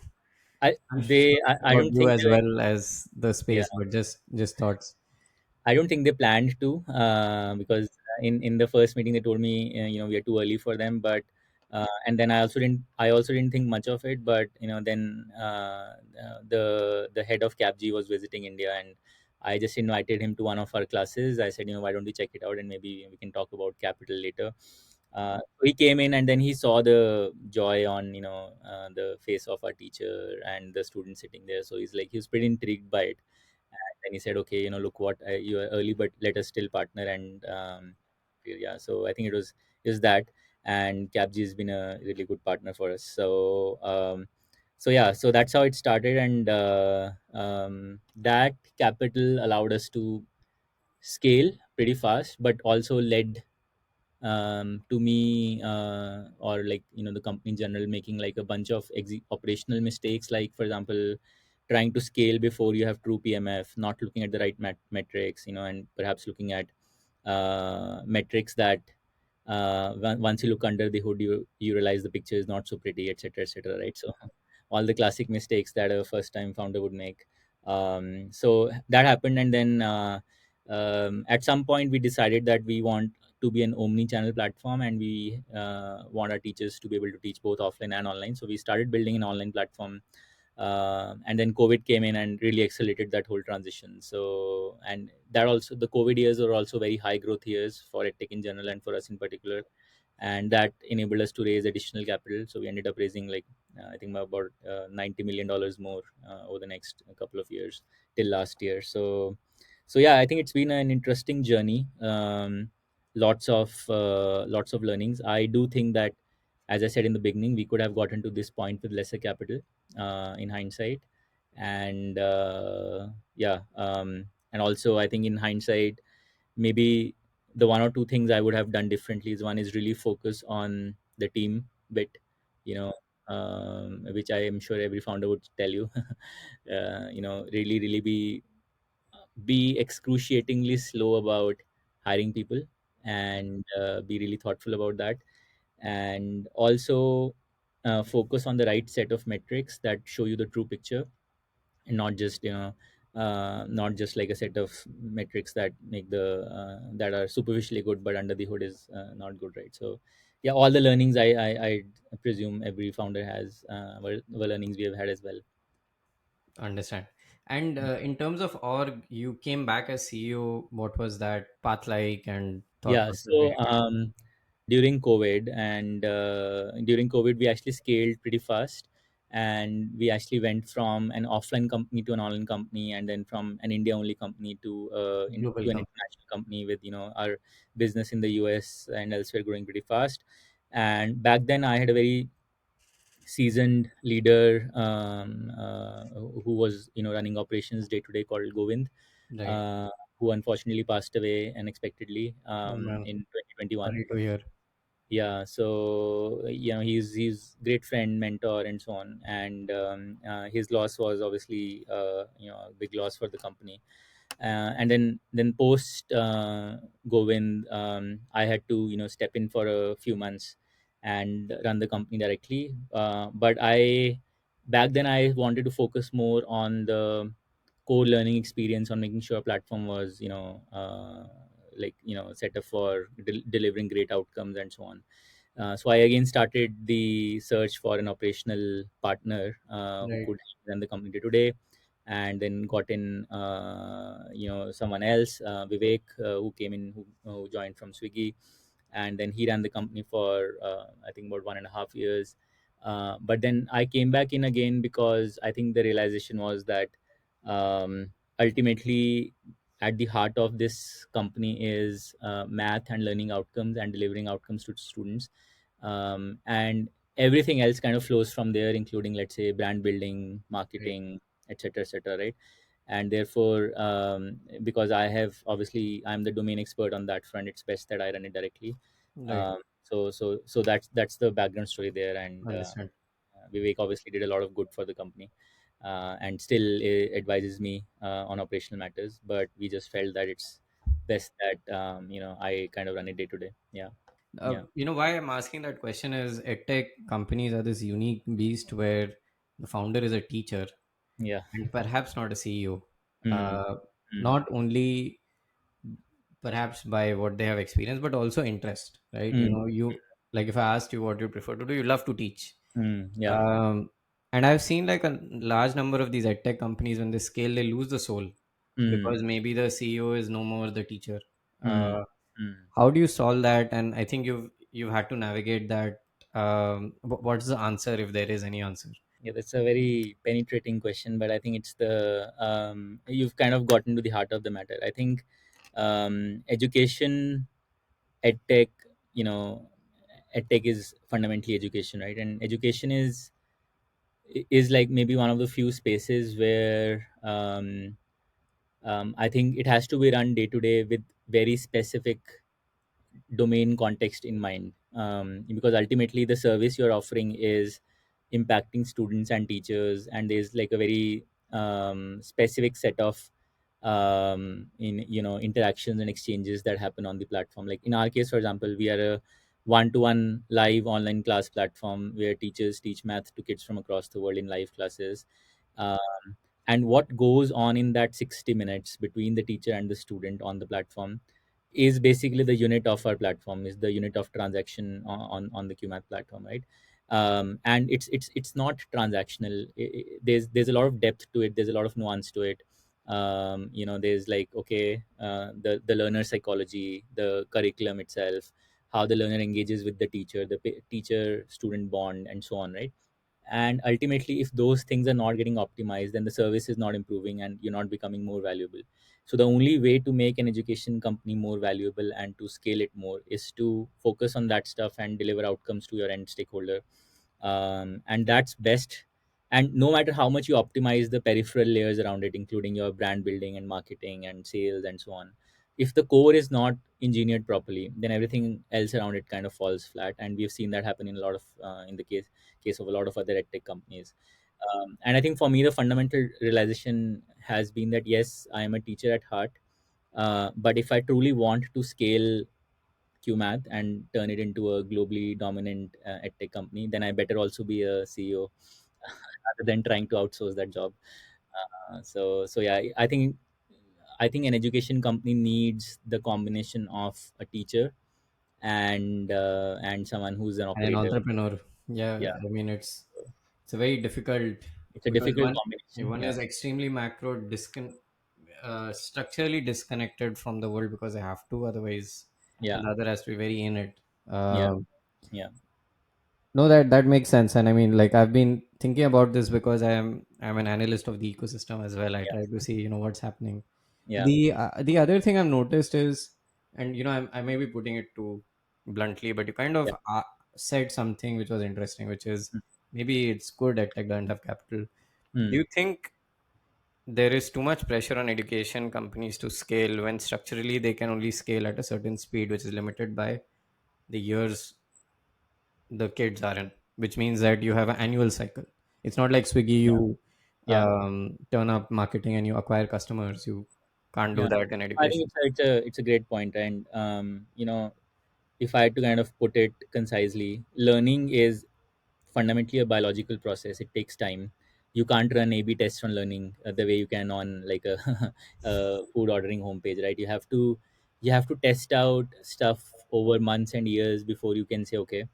I I'm they sure I about don't you think as they were. well as the Yeah, space, but just thoughts. I don't think they planned to, because in the first meeting they told me, we are too early for them. But and then I also didn't think much of it. But then the head of CapG was visiting India, and I just invited him to one of our classes. I said, why don't we check it out, and maybe we can talk about capital later. So he came in, and then he saw the joy on the face of our teacher and the student sitting there. So he was pretty intrigued by it. Then he said, okay, look what, you are early, but let us still partner. And yeah, so I think it was that. And CapG has been a really good partner for us. So yeah, so that's how it started. And that capital allowed us to scale pretty fast, but also led to me, or like the company in general, making like a bunch of operational mistakes, like for example trying to scale before you have true PMF, not looking at the right metrics, and perhaps looking at metrics that, once you look under the hood, you realize the picture is not so pretty, etc., etc., right? So all the classic mistakes that a first time founder would make. So that happened. And then at some point we decided that we want to be an omni-channel platform, and we want our teachers to be able to teach both offline and online. So we started building an online platform, and then COVID came in and really accelerated that whole transition. So, and that also, the COVID years are also very high growth years for edtech in general and for us in particular, and that enabled us to raise additional capital. So we ended up raising like, I think about $90 million more over the next couple of years till last year. So yeah, I think it's been an interesting journey. Lots of learnings. I do think that, as I said in the beginning, we could have gotten to this point with lesser capital, in hindsight. And yeah, and also I think in hindsight, maybe the one or two things I would have done differently is, one is really focus on the team bit, you know, which I am sure every founder would tell you. Really, really be excruciatingly slow about hiring people, and be really thoughtful about that. And also focus on the right set of metrics that show you the true picture, and not just like a set of metrics that make that are superficially good, but under the hood is not good, right? So yeah, all the learnings I presume every founder has, were learnings we have had as well. Understand. And in terms of org, you came back as CEO. What was that path like and thought Yeah, process so behind during COVID, we actually scaled pretty fast, and we actually went from an offline company to an online company, and then from an India only company it? Global to an company. international company with our business in the US and elsewhere growing pretty fast. And back then, I had a very seasoned leader, who was running operations day to day, called Govind, Right. uh, who unfortunately passed away unexpectedly, Oh man, in 2021. sorry to hear. yeah, so he's great friend, mentor, and so on. And his loss was obviously a big loss for the company. And then post Govind, I had to step in for a few months and run the company directly. But I back then I wanted to focus more on the core learning experience, on making sure platform was set up for delivering great outcomes and so on. So I again started the search for an operational partner who Right. could run the company day to day, and then got in someone else, Vivek, who came in, who joined from Swiggy, and then he ran the company for I think about 1.5 years. But then I came back in again because I think the realization was that ultimately at the heart of this company is math and learning outcomes and delivering outcomes to students, and everything else kind of flows from there, including, let's say, brand building, Right. marketing, etc., etc., right? And therefore, because I'm the domain expert on that front, it's best that I run it directly. Right. So that's the background story there. And Understand. Vivek obviously did a lot of good for the company, and still advises me on operational matters, but we just felt that it's best that I kind of run it day to day. Yeah. Yeah. Why I'm asking that question is edtech companies are this unique beast where the founder is a teacher Yeah. and perhaps not a CEO. Mm, Uh, mm, Not only perhaps by what they have experienced, but also interest, right? mm, Like if I asked you what you prefer to do, you love to teach. yeah. Um, and I've seen like a large number of these edtech companies when they scale, they lose the soul Mm, because maybe the CEO is no more the teacher. mm, Uh, mm. how do you solve that? And I think you've had to navigate that. What's the answer if there is any answer? Yeah, that's a very penetrating question, but I think it's the you've kind of gotten to the heart of the matter. I think education, edtech, you know, edtech is fundamentally education, right? And education is like maybe one of the few spaces where I think it has to be run day to day with very specific domain context in mind, because ultimately the service you're offering is impacting students and teachers, and there's like a very specific set of in interactions and exchanges that happen on the platform. Like in our case, for example, we are a one-to-one live online class platform where teachers teach math to kids from across the world in live classes. um, and what goes on in that 60 minutes between the teacher and the student on the platform is basically the unit of our platform, is the unit of transaction on the Cuemath platform, right? And it's not transactional. There's a lot of depth to it, there's a lot of nuance to it. There's like, okay, the learner psychology, the curriculum itself, how the learner engages with the teacher, the teacher student bond, and so on, right? And ultimately, if those things are not getting optimized, then the service is not improving and you're not becoming more valuable. So the only way to make an education company more valuable and to scale it more is to focus on that stuff and deliver outcomes to your end stakeholder. And that's best. And no matter how much you optimize the peripheral layers around it, including your brand building and marketing and sales and so on, if the core is not engineered properly, then everything else around it kind of falls flat. And we've seen that happen in a lot of in the case of a lot of other edtech companies. And I think for me, the fundamental realization has been that yes, I am a teacher at heart, but if I truly want to scale Qmath and turn it into a globally dominant edtech company, then I better also be a CEO rather than trying to outsource that job. So yeah, I think an education company needs the combination of a teacher and someone who's an And an operator. entrepreneur. Yeah, Yeah, I mean it's a very difficult it's a because difficult combination. one Yeah, is extremely structurally disconnected from the world because they have to, otherwise, yeah, and the other has to be very in it. yeah, Um, yeah, no, that makes sense, and I mean, like I've been thinking about this because I'm an analyst of the ecosystem as well. I yeah, try to see what's happening. yeah, The other thing I've noticed is, and I may be putting it too bluntly, but you kind yeah. of said something which was interesting, which is maybe it's good at tech doesn't have capital. Do Hmm. you think there is too much pressure on education companies to scale when structurally they can only scale at a certain speed, which is limited by the years? the kids are in, which means that you have an annual cycle. It's not like Swiggy, Yeah. you Yeah. turn up marketing and you acquire customers. You can't do Yeah. that in I think education. it's a great point, and if I had to kind of put it concisely, learning is fundamentally a biological process. It takes time. You can't run A/B tests on learning the way you can on like a, a food ordering homepage, right? You have to test out stuff over months and years before you can say, okay,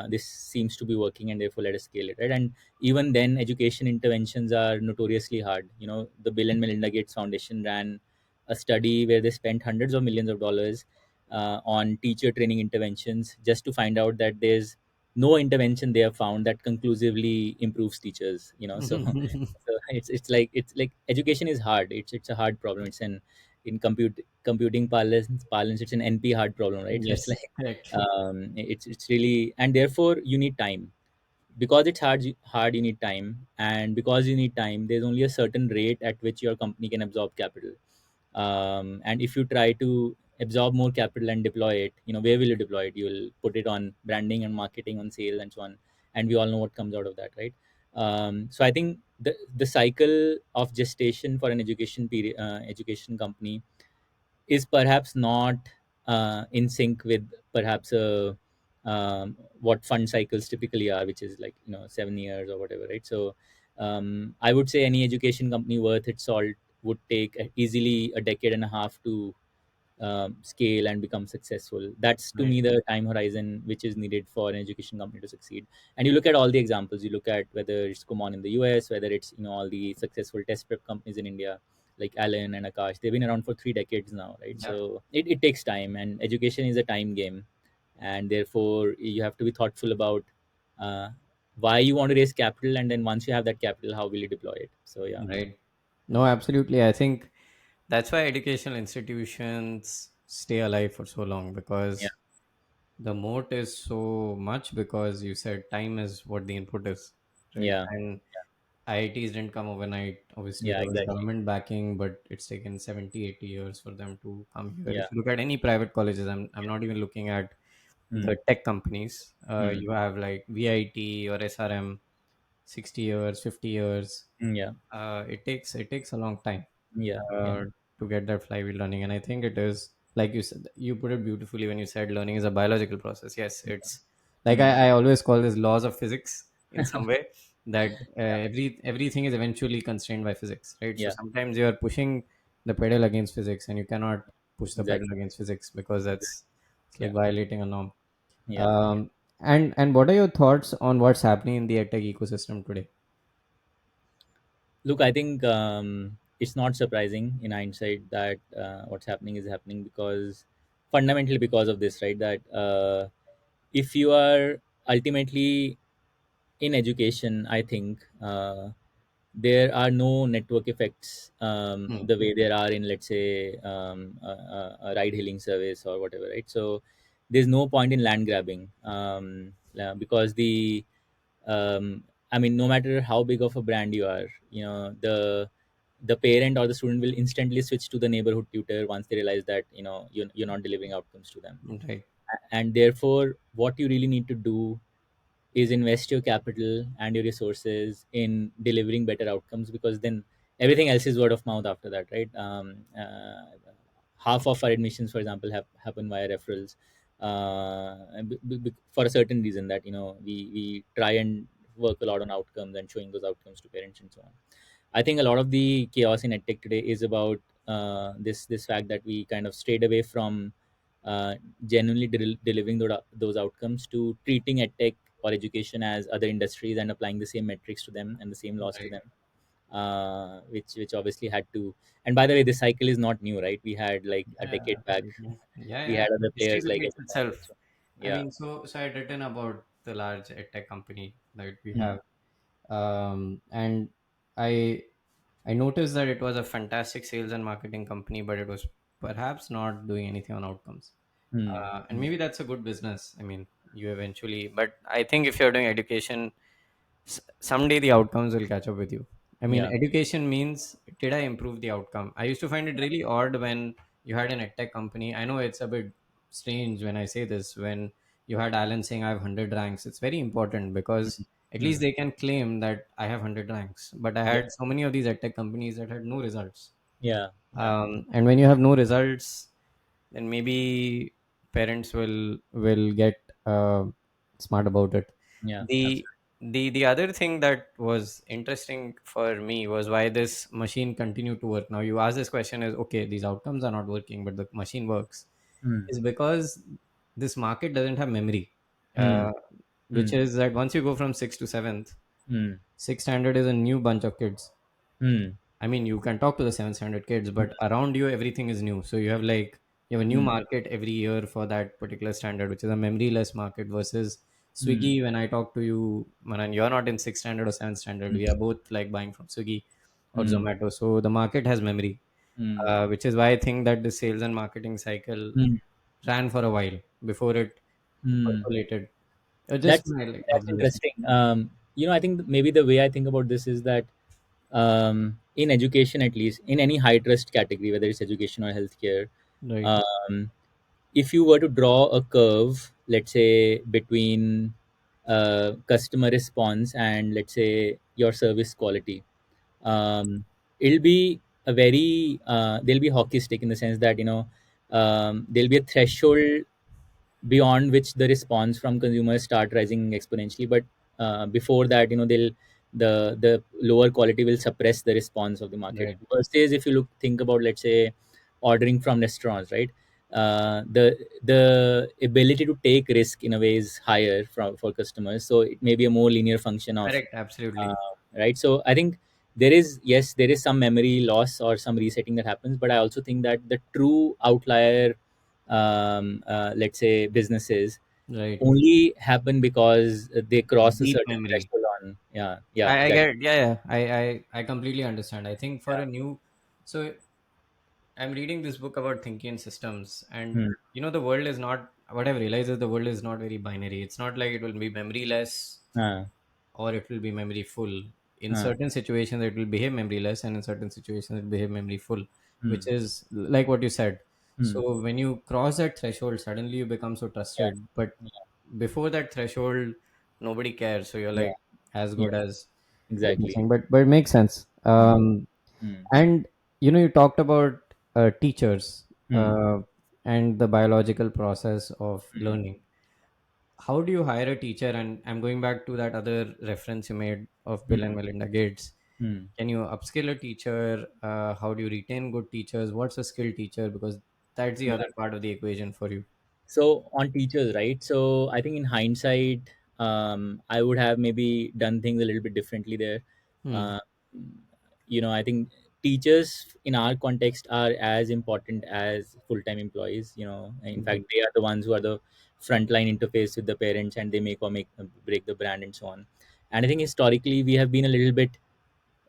this seems to be working, and therefore let us scale it, right? And even then, education interventions are notoriously hard. The Bill and Melinda Gates Foundation ran a study where they spent hundreds of millions of dollars on teacher training interventions just to find out that there's no intervention they have found that conclusively improves teachers. So it's like education is hard. It's a hard problem. It's an in computing parlance, it's an NP hard problem, right? So it's Yes, like correct. it's really, and therefore you need time. Because it's hard, you need time, and because you need time, there's only a certain rate at which your company can absorb capital. And if you try to absorb more capital and deploy it, where will you deploy it? You will put it on branding and marketing, on sales and so on, and we all know what comes out of that, right? So I think the cycle of gestation for an education company is perhaps not in sync with perhaps what fund cycles typically are, which is like 7 years or whatever, right? So I would say any education company worth its salt would take easily a decade and a half to scale and become successful. That's to Right. me the time horizon which is needed for an education company to succeed. And you look at all the examples. You look at whether it's Kumon in the US, whether it's all the successful test prep companies in India, like Alan and Akash. They've been around for 3 decades now, right? Yeah. So it takes time, and education is a time game, and therefore you have to be thoughtful about uh, why you want to raise capital, and then once you have that capital, how will you deploy it? So yeah. Right. No, absolutely. I think that's why educational institutions stay alive for so long, Yeah. because the moat is so much, because you said time is what the input is, right? Yeah. And IITs didn't come overnight. Obviously, Yeah. there was Exactly. government backing, but it's taken 70, 80 years for them to come here. Yeah. If you look at any private colleges, I'm not even looking at Hmm. the tech companies. Hmm. You have like VIT or SRM, 60 years, 50 years. Yeah. It takes a long time Yeah. Yeah. uh, to get that flywheel running. And I think it is, like you said, you put it beautifully when you said learning is a biological process. Yes, it's like Hmm. I always call this laws of physics in some way, that everything is eventually constrained by physics, right? So Yeah. sometimes you are pushing the pedal against physics, and you cannot push the pedal Exactly. against physics, because that's, Exactly. it's like Yeah. violating a norm. Yeah. Yeah. And what are your thoughts on what's happening in the edtech ecosystem today? Look, I think it's not surprising in hindsight that what's happening is happening because fundamentally because of this, right? That if you are ultimately in education, I think there are no network effects Hmm. the way there are in, let's say, a ride hailing service or whatever, right? So there's no point in land grabbing, because I mean, no matter how big of a brand you are, the parent or the student will instantly switch to the neighborhood tutor once they realize that you're not delivering outcomes to them. Right. And therefore what you really need to do is invest your capital and your resources in delivering better outcomes, because then everything else is word of mouth after that, right? Half of our admissions, for example, have happen via referrals, for a certain reason that we try and work a lot on outcomes and showing those outcomes to parents and so on. I think a lot of the chaos in edtech today is about this fact that we kind of strayed away from uh, genuinely delivering those outcomes to treating edtech or education as other industries and applying the same metrics to them and the same laws to Right. them, which obviously had to. And by the way, this cycle is not new, right? We had like a Yeah, decade back, absolutely. Yeah, we yeah. had other History players like repeats HMI. itself. So, I yeah. mean, so I'd written about the large edtech company that we Hmm. have, and I I noticed that it was a fantastic sales and marketing company, but it was perhaps not doing anything on outcomes. Hmm. And Hmm. maybe that's a good business. I mean, you eventually, but I think if you're doing education, someday the outcomes will catch up with you. I mean, Yeah. education means, did I improve the outcome? I used to find it really odd when you had an edtech company. I know it's a bit strange when I say this, when you had Alan saying I have 100 ranks. It's very important because Mm. at least Mm. they can claim that I have 100 ranks. But I Yeah. had so many of these edtech companies that had no results. Yeah. Yeah. And when you have no results, then maybe parents will get smart about it. Yeah. the Absolutely. the other thing that was interesting for me was why this machine continued to work. Now you ask this question is, okay, these outcomes are not working but the machine works, Mm. is because this market doesn't have memory, Mm. uh, which Mm. is that once you go from 6th to 7th, Mm. 6th standard is a new bunch of kids. Mm. I mean, you can talk to the 7th standard kids, Mm. but around you, everything is new. So you have a new Mm. market every year for that particular standard, which is a memoryless market versus Mm. Swiggy. When I talk to you, Manan, you're not in 6th standard or 7th standard. Mm. We are both like buying from Swiggy or Mm. Zomato. So the market has memory, Mm. which is why I think that the sales and marketing cycle Mm. ran for a while before it Mm. percolated. Just That's my like that's observation. interesting. I think maybe the way I think about this is that in education, at least in any high trust category, whether it's education or healthcare, Right. um, if you were to draw a curve, let's say between customer response and let's say your service quality, um, it'll be a very there'll be hockey stick in the sense that there'll be a threshold beyond which the response from consumers start rising exponentially. But before that, they'll the lower quality will suppress the response of the market. Right. Versus if you think about, let's say, ordering from restaurants, right? The ability to take risk in a way is higher for customers, so it may be a more linear function of Correct. Absolutely. right. So I think there is some memory loss or some resetting that happens, but I also think that the true outlier, let's say, businesses Right. only happen because they cross a Deep certain memory. threshold on. Yeah, yeah, I exactly. get, yeah, yeah. I completely understand. I think for Yeah. a new, so I'm reading this book about thinking in systems, and Hmm. the world is not. What I've realized is the world is not very binary. It's not like it will be memoryless Uh, or it will be memory full. In uh, certain situations, it will behave memoryless, and in certain situations, it will behave memory full, which hmm. is like what you said. Hmm. So when you cross that threshold, suddenly you become so Yeah, trusted. But before that threshold, nobody cares. So you're yeah, like as yeah, good as exactly. anything. But it makes sense. Hmm. Hmm. And you talked about teachers Hmm. and the biological process of Hmm. learning. How do you hire a teacher? And I'm going back to that other reference you made of Bill and Hmm. Melinda Gates. Hmm. Can you upskill a teacher? How do you retain good teachers? What's a skilled teacher? Because that's the Yeah. other part of the equation for you. So on teachers, right? So I think in hindsight, I would have maybe done things a little bit differently there. Hmm. Uh, I think teachers in our context are as important as full-time employees. In fact, Right. they are the ones who are the frontline interface with the parents, and they make or break the brand and so on. And I think historically we have been a little bit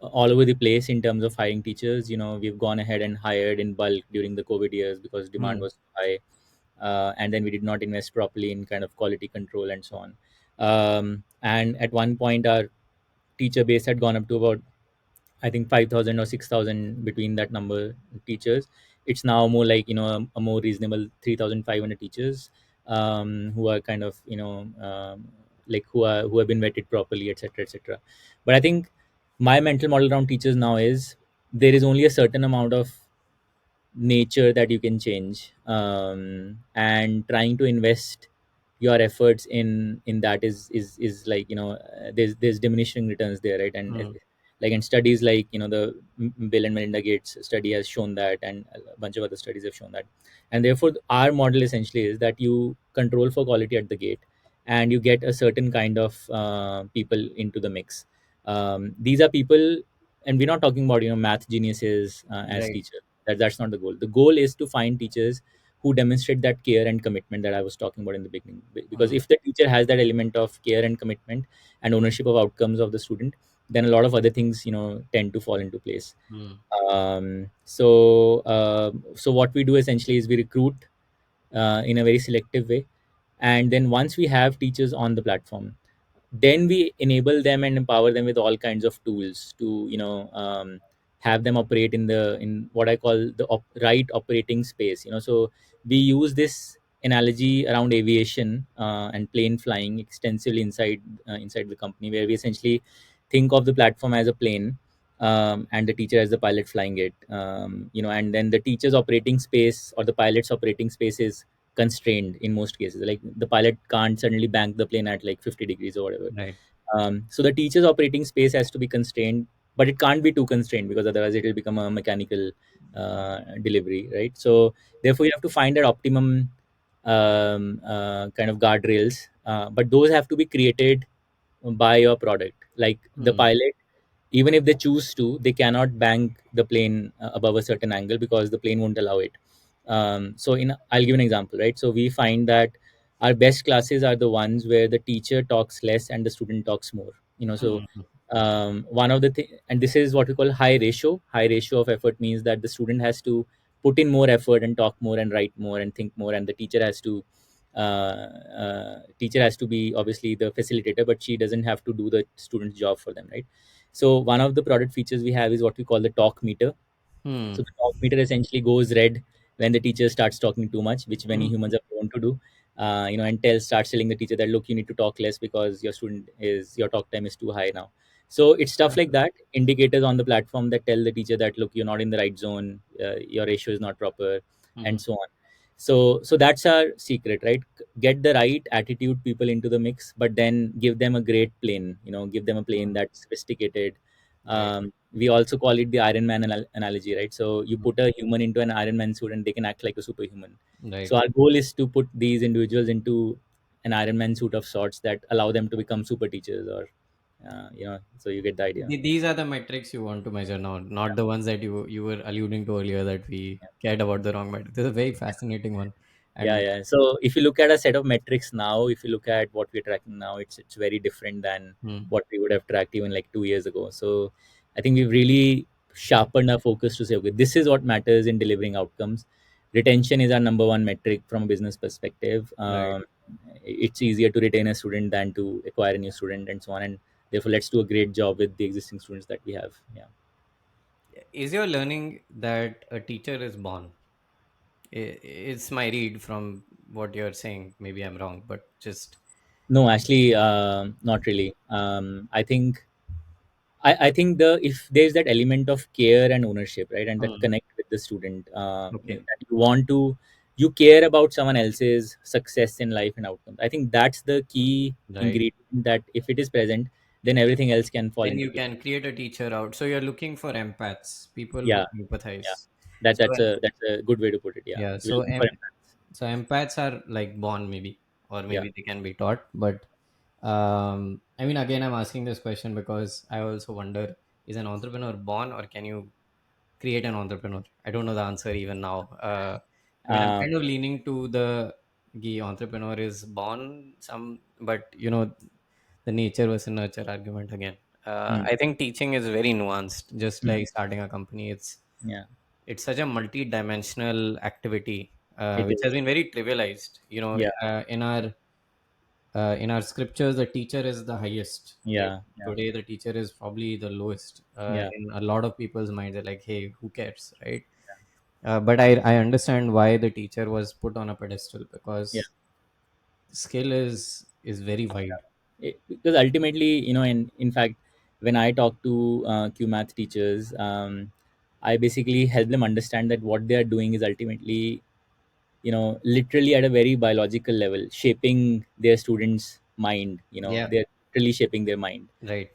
all over the place in terms of hiring teachers. We've gone ahead and hired in bulk during the COVID years because demand Hmm. was high, and then we did not invest properly in kind of quality control and so on. And at one point, our teacher base had gone up to about, I think, 5,000 or 6,000, between that number teachers. It's now more like a more reasonable 3,500 teachers, who are kind of like who have been vetted properly, etc., etc. But I think my mental model around teachers now is there is only a certain amount of nature that you can change, and trying to invest your efforts in that is like, there's diminishing returns there, right? And Hmm. like in studies like, the Bill and Melinda Gates study has shown that, and a bunch of other studies have shown that. And therefore our model essentially is that you control for quality at the gate, and you get a certain kind of people into the mix. These are people, and we're not talking about math geniuses as Right. teachers. That's not the goal. The goal is to find teachers who demonstrate that care and commitment that I was talking about in the beginning. Because Hmm. if the teacher has that element of care and commitment and ownership of outcomes of the student, then a lot of other things tend to fall into place. Hmm. So what we do essentially is we recruit in a very selective way, and then once we have teachers on the platform, then we enable them and empower them with all kinds of tools to have them operate in what I call the right operating space. So we use this analogy around aviation and plane flying extensively inside the company, where we essentially think of the platform as a plane, and the teacher as the pilot flying it. And then the teacher's operating space or the pilot's operating space is constrained in most cases. Like the pilot can't suddenly bank the plane at like 50 degrees or whatever. Right. So the teacher's operating space has to be constrained, but it can't be too constrained because otherwise it will become a mechanical delivery, right? So therefore, you have to find that optimum kind of guardrails, but those have to be created by your product. Like the Hmm. pilot, even if they choose to, they cannot bank the plane above a certain angle because the plane won't allow it. I'll give an example, right? So we find that our best classes are the ones where the teacher talks less and the student talks more. So Hmm. one of the and this is what we call high ratio. High ratio of effort means that the student has to put in more effort and talk more and write more and think more, and the teacher has to be obviously the facilitator, but she doesn't have to do the student's job for them, right? So one of the product features we have is what we call the talk meter. So Hmm. the talk meter essentially goes red when the teacher starts talking too much, which many Hmm. humans are prone to do. And starts telling the teacher that, look, you need to talk less because your talk time is too high now. So it's stuff like that, indicators on the platform that tell the teacher that, look, you're not in the right zone, your ratio is not proper, Hmm. and so on. So that's our secret, right? Get the right attitude people into the mix, but then give them a great plane. Give them a plane Hmm. that's sophisticated. Right. We also call it the Iron Man analogy, right? So you Hmm. put a human into an Iron Man suit and they can act like a superhuman. Right. So our goal is to put these individuals into an Iron Man suit of sorts that allow them to become super teachers, or so you get the idea. These are the metrics you want to measure now, not the ones that you were alluding to earlier, that we cared about the wrong metric. This is a very fascinating one. Yeah, And yeah. So if you look at a set of metrics now, if you look at what we're tracking now, it's very different than hmm. what we would have tracked even like 2 years ago. So I think we've really sharpened our focus to say, okay, this is what matters in delivering outcomes. Retention is our number one metric from a business perspective. Right. It's easier to retain a student than to acquire a new student, and so on. And therefore, let's do a great job with the existing students that we have. Yeah. Is your learning that a teacher is born? It's my read from what you're saying. Maybe I'm wrong, but just No, actually, not really. I think the if there's that element of care and ownership, right, and that hmm. connect with the student, Okay. that you care about someone else's success in life and outcomes. I think that's the key Right. ingredient. That if it is present, then everything else can fall Then into you place. can create a teacher out. So you're looking for empaths, people who Yeah, can yeah. empathize. That So that's a that's a good way to put it. Yeah, yeah, you're so looking for empaths. so empaths are like born maybe, or Yeah. maybe they can be taught. But I mean, again, I'm asking this question because I also wonder: is an entrepreneur born, or can you create an entrepreneur? I don't know the answer even now. I mean, I'm Um, kind of leaning to the entrepreneur is born some, but the nature versus nurture argument again. mm, I think teaching is very nuanced, just mm, like starting a company. yeah, It's such a multi-dimensional activity, it which has is. been very trivialized. Yeah, In our scriptures, the teacher is the highest, right? yeah, yeah, Today, the teacher is probably the lowest. yeah, In a lot of people's minds, they're like, "Hey, who cares?" Right? But I understand why the teacher was put on a pedestal, yeah. because skill is very wide. Because ultimately, in fact, when I talk to Cuemath teachers, I basically help them understand that what they are doing is ultimately, literally at a very biological level, shaping their students' mind. Yeah. They're literally shaping their mind. Right.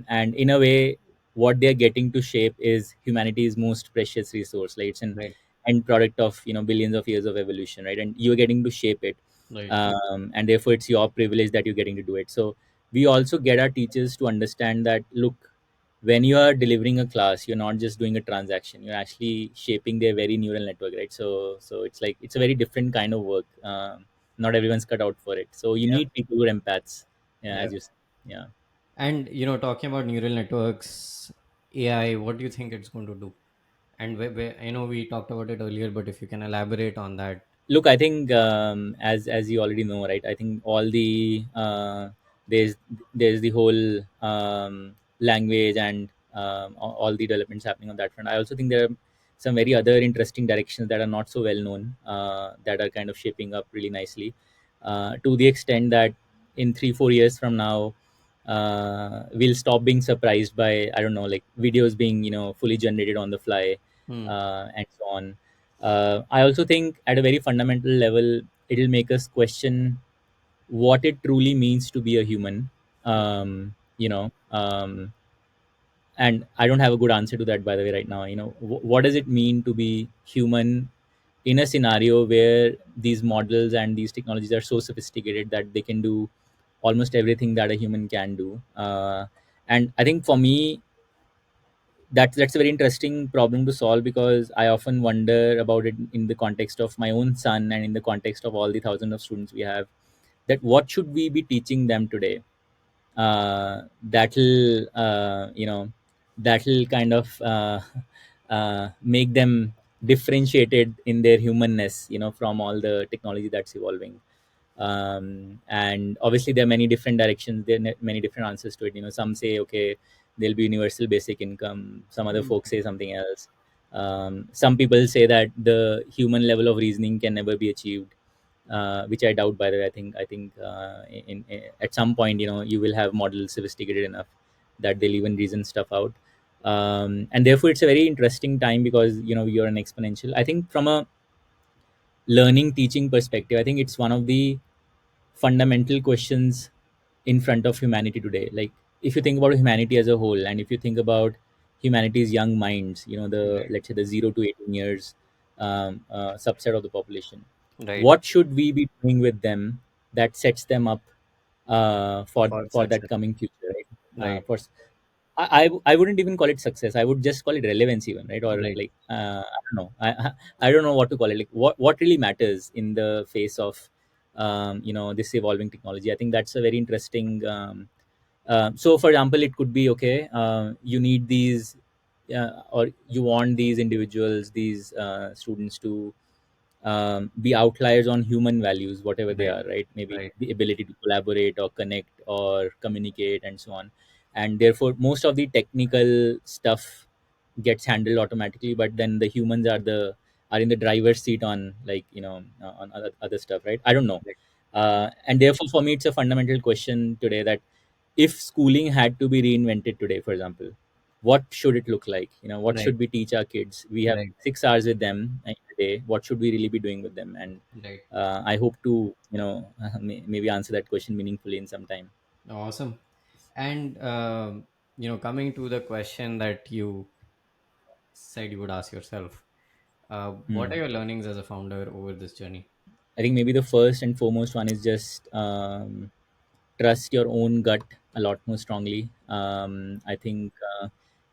And in a way, what they're getting to shape is humanity's most precious resource. Like it's an Right. end product of billions of years of evolution, right? And you're getting to shape it, Right. and therefore it's your privilege that you're getting to do it. So we also get our teachers to understand that, look, when you are delivering a class, you're not just doing a transaction, you're actually shaping their very neural network, right? So it's like it's a very different kind of work. Not everyone's cut out for it, so you Yeah. need people who are empaths. Yeah, Yeah. as you said. Yeah. And talking about neural networks, AI, what do you think it's going to do? And I know we talked about it earlier, but if you can elaborate on that. Look, I think, as you already know, right? I think all the there's there's the whole language and all the developments happening on that front. I also think there are some very other interesting directions that are not so well known, that are kind of shaping up really nicely, to the extent that in 3 4 years from now, we'll stop being surprised by, I don't know, like videos being fully generated on the fly, Hmm. and so on. I also think at a very fundamental level, it'll make us question what it truly means to be a human. And I don't have a good answer to that, by the way, right now. What does it mean to be human in a scenario where these models and these technologies are so sophisticated that they can do almost everything that a human can do. And I think for me, that's a very interesting problem to solve, because I often wonder about it in the context of my own son and in the context of all the thousands of students we have, that what should we be teaching them today, that'll that'll kind of make them differentiated in their humanness, from all the technology that's evolving. And obviously there are many different directions, there are many different answers to it. Some say, okay, there'll be universal basic income, some other Hmm. folks say something else. Some people say that the human level of reasoning can never be achieved, which I doubt. By the way, I think at some point, you will have models sophisticated enough that they'll even reason stuff out. And therefore, it's a very interesting time, because you're an exponential. I think from a learning teaching perspective, I think it's one of the fundamental questions in front of humanity today. Like, if you think about humanity as a whole, and if you think about humanity's young minds, the, Right. let's say, the 0 to 18 years subset of the population, Right. what should we be doing with them that sets them up For for that success. coming future, right? Right. I wouldn't even call it success. I would just call it relevance, even, right? Or Right. like, I don't know. I don't know what to call it. Like, what really matters in the face of this evolving technology? I think that's a very interesting. So, for example, it could be, okay. You need these, or you want these individuals, these students to be outliers on human values, whatever they Right. are, right? Maybe Right. the ability to collaborate or connect or communicate and so on. And therefore, most of the technical stuff gets handled automatically, but then the humans are in the driver's seat on, like, on other stuff, right? I don't know. Right. And therefore, for me, it's a fundamental question today, that if schooling had to be reinvented today, for example, what should it look like? What Right. should we teach our kids? We have Right. 6 hours with them a day. What should we really be doing with them? And Right. I hope to maybe answer that question meaningfully in some time. Awesome. And coming to the question that you said you would ask yourself, what Hmm. are your learnings as a founder over this journey? I think maybe the first and foremost one is just trust your own gut a lot more strongly. I think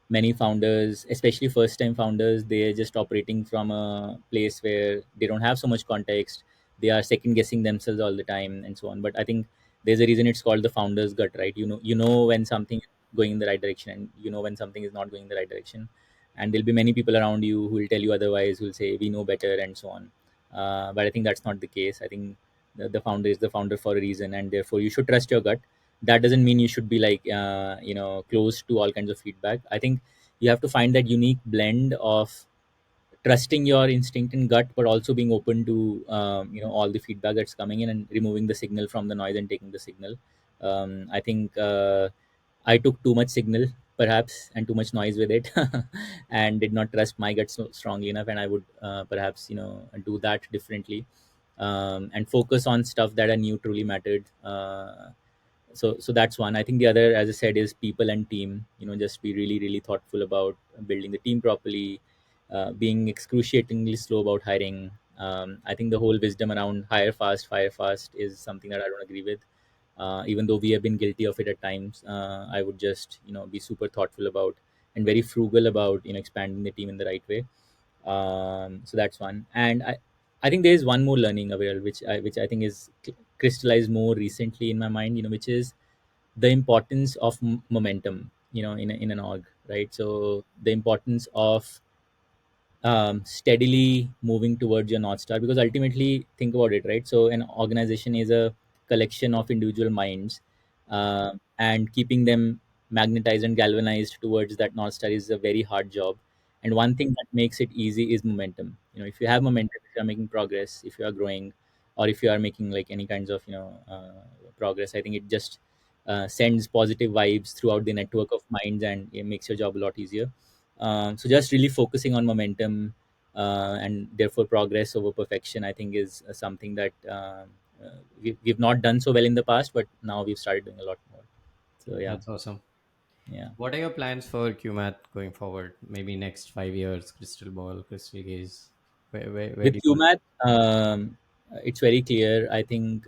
many founders, especially first time founders, they are just operating from a place where they don't have so much context. They are second guessing themselves all the time and so on. But I think there's a reason it's called the founder's gut, right? You know when something is going in the right direction, and you know when something is not going in the right direction. And there'll be many people around you who will tell you otherwise, who will say we know better and so on. But I think that's not the case. I think the founder is the founder for a reason, and therefore you should trust your gut. That doesn't mean you should be like close to all kinds of feedback. I think you have to find that unique blend of trusting your instinct and gut, but also being open to all the feedback that's coming in, and removing the signal from the noise and taking the signal. I think I took too much signal, perhaps, and too much noise with it, and did not trust my gut so strongly enough. And I would perhaps do that differently, and focus on stuff that I knew truly mattered. So that's one. I think the other, as I said, is people and team. Just be really really thoughtful about building the team properly, being excruciatingly slow about hiring. I think the whole wisdom around hire fast, fire fast is something that I don't agree with. Even though we have been guilty of it at times, I would just be super thoughtful about and very frugal about expanding the team in the right way. So that's one. And I think there is one more learning, Aviral, which I think is crystallized more recently in my mind, which is the importance of momentum, in an org, right? So the importance of steadily moving towards your north star, because ultimately, think about it, right? So an organization is a collection of individual minds, and keeping them magnetized and galvanized towards that north star is a very hard job. And one thing that makes it easy is momentum. If you have momentum, if you are making progress, if you are growing, or if you are making like any kinds of progress, I think it just sends positive vibes throughout the network of minds, and it makes your job a lot easier. So just really focusing on momentum, and therefore progress over perfection, I think is something that we've not done so well in the past, but now we've started doing a lot more. So yeah. That's awesome. Yeah. What are your plans for QMath going forward? Maybe next 5 years, crystal ball, crystal gaze. Where With do you want? QMath, it's very clear. I think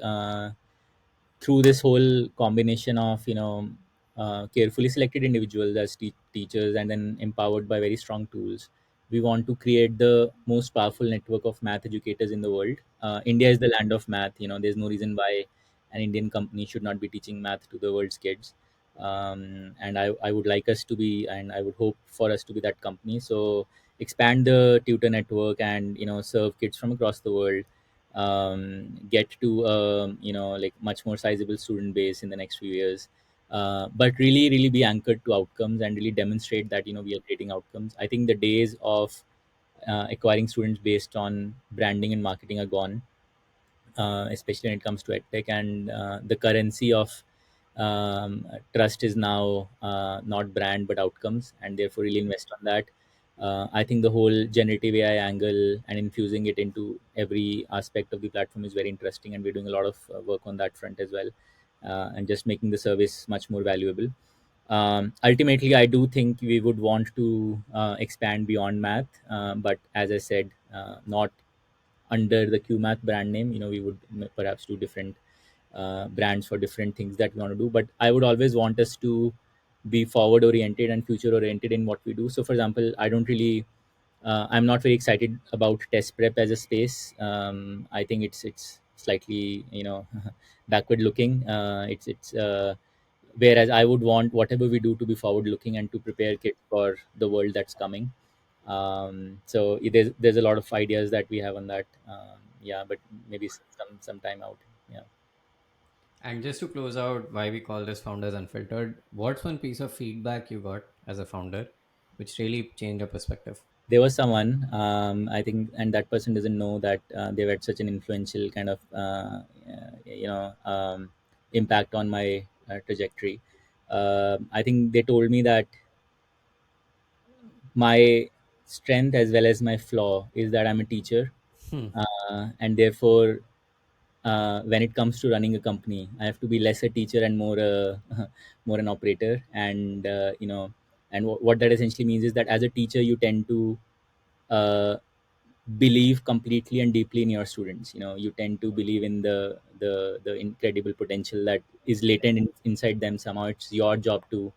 through this whole combination of carefully selected individuals as teachers, and then empowered by very strong tools, we want to create the most powerful network of math educators in the world. India is the land of math. There's no reason why an Indian company should not be teaching math to the world's kids. And I would like us to be, and I would hope for us to be that company. So expand the tutor network, and serve kids from across the world, get to like much more sizable student base in the next few years, but really be anchored to outcomes, and really demonstrate that we are creating outcomes. I think the days of acquiring students based on branding and marketing are gone, especially when it comes to edtech. And the currency of trust is now not brand but outcomes, and therefore really invest on that. I think the whole generative AI angle and infusing it into every aspect of the platform is very interesting, and we're doing a lot of work on that front as well, and just making the service much more valuable. Ultimately, I do think we would want to expand beyond math, but as I said, not under the QMath brand name. We would perhaps do different brands for different things that we want to do. But I would always want us to be forward oriented and future oriented in what we do. So, for example, I'm not very excited about test prep as a space. I think it's slightly backward looking. It's whereas I would want whatever we do to be forward looking and to prepare kids for the world that's coming. So there's a lot of ideas that we have on that. Yeah, but maybe some time out. Yeah. And just to close out why we call this Founders Unfiltered, what's one piece of feedback you got as a founder which really changed your perspective? There was someone, I think, and that person doesn't know that they've had such an influential kind of impact on my trajectory. I think they told me that my strength as well as my flaw is that I'm a teacher, Hmm. and therefore when it comes to running a company, I have to be less a teacher and more a more an operator. And and what that essentially means is that as a teacher, you tend to uh, believe completely and deeply in your students. You tend to believe in the incredible potential that is latent inside them. Somehow it's your job to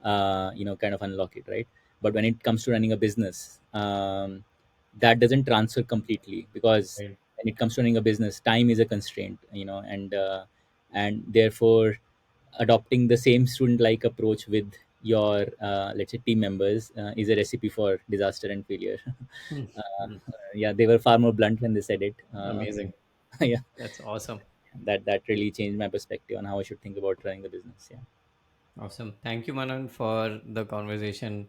kind of unlock it, right? But when it comes to running a business, that doesn't transfer completely, because Right. when it comes to running a business, time is a constraint, and therefore adopting the same student like approach with your let's say team members is a recipe for disaster and failure. Hmm. uh, Hmm. yeah, they were far more blunt when they said it. Amazing. Yeah, That's awesome. that really changed my perspective on how I should think about running the business. Yeah. Awesome. Thank you, Manan, for the conversation.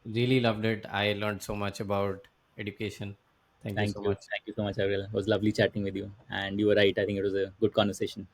Really loved it. I learned so much about education. Thank you so much. Thank you so much, Avril. It was lovely chatting with you, and you were right. I think it was a good conversation.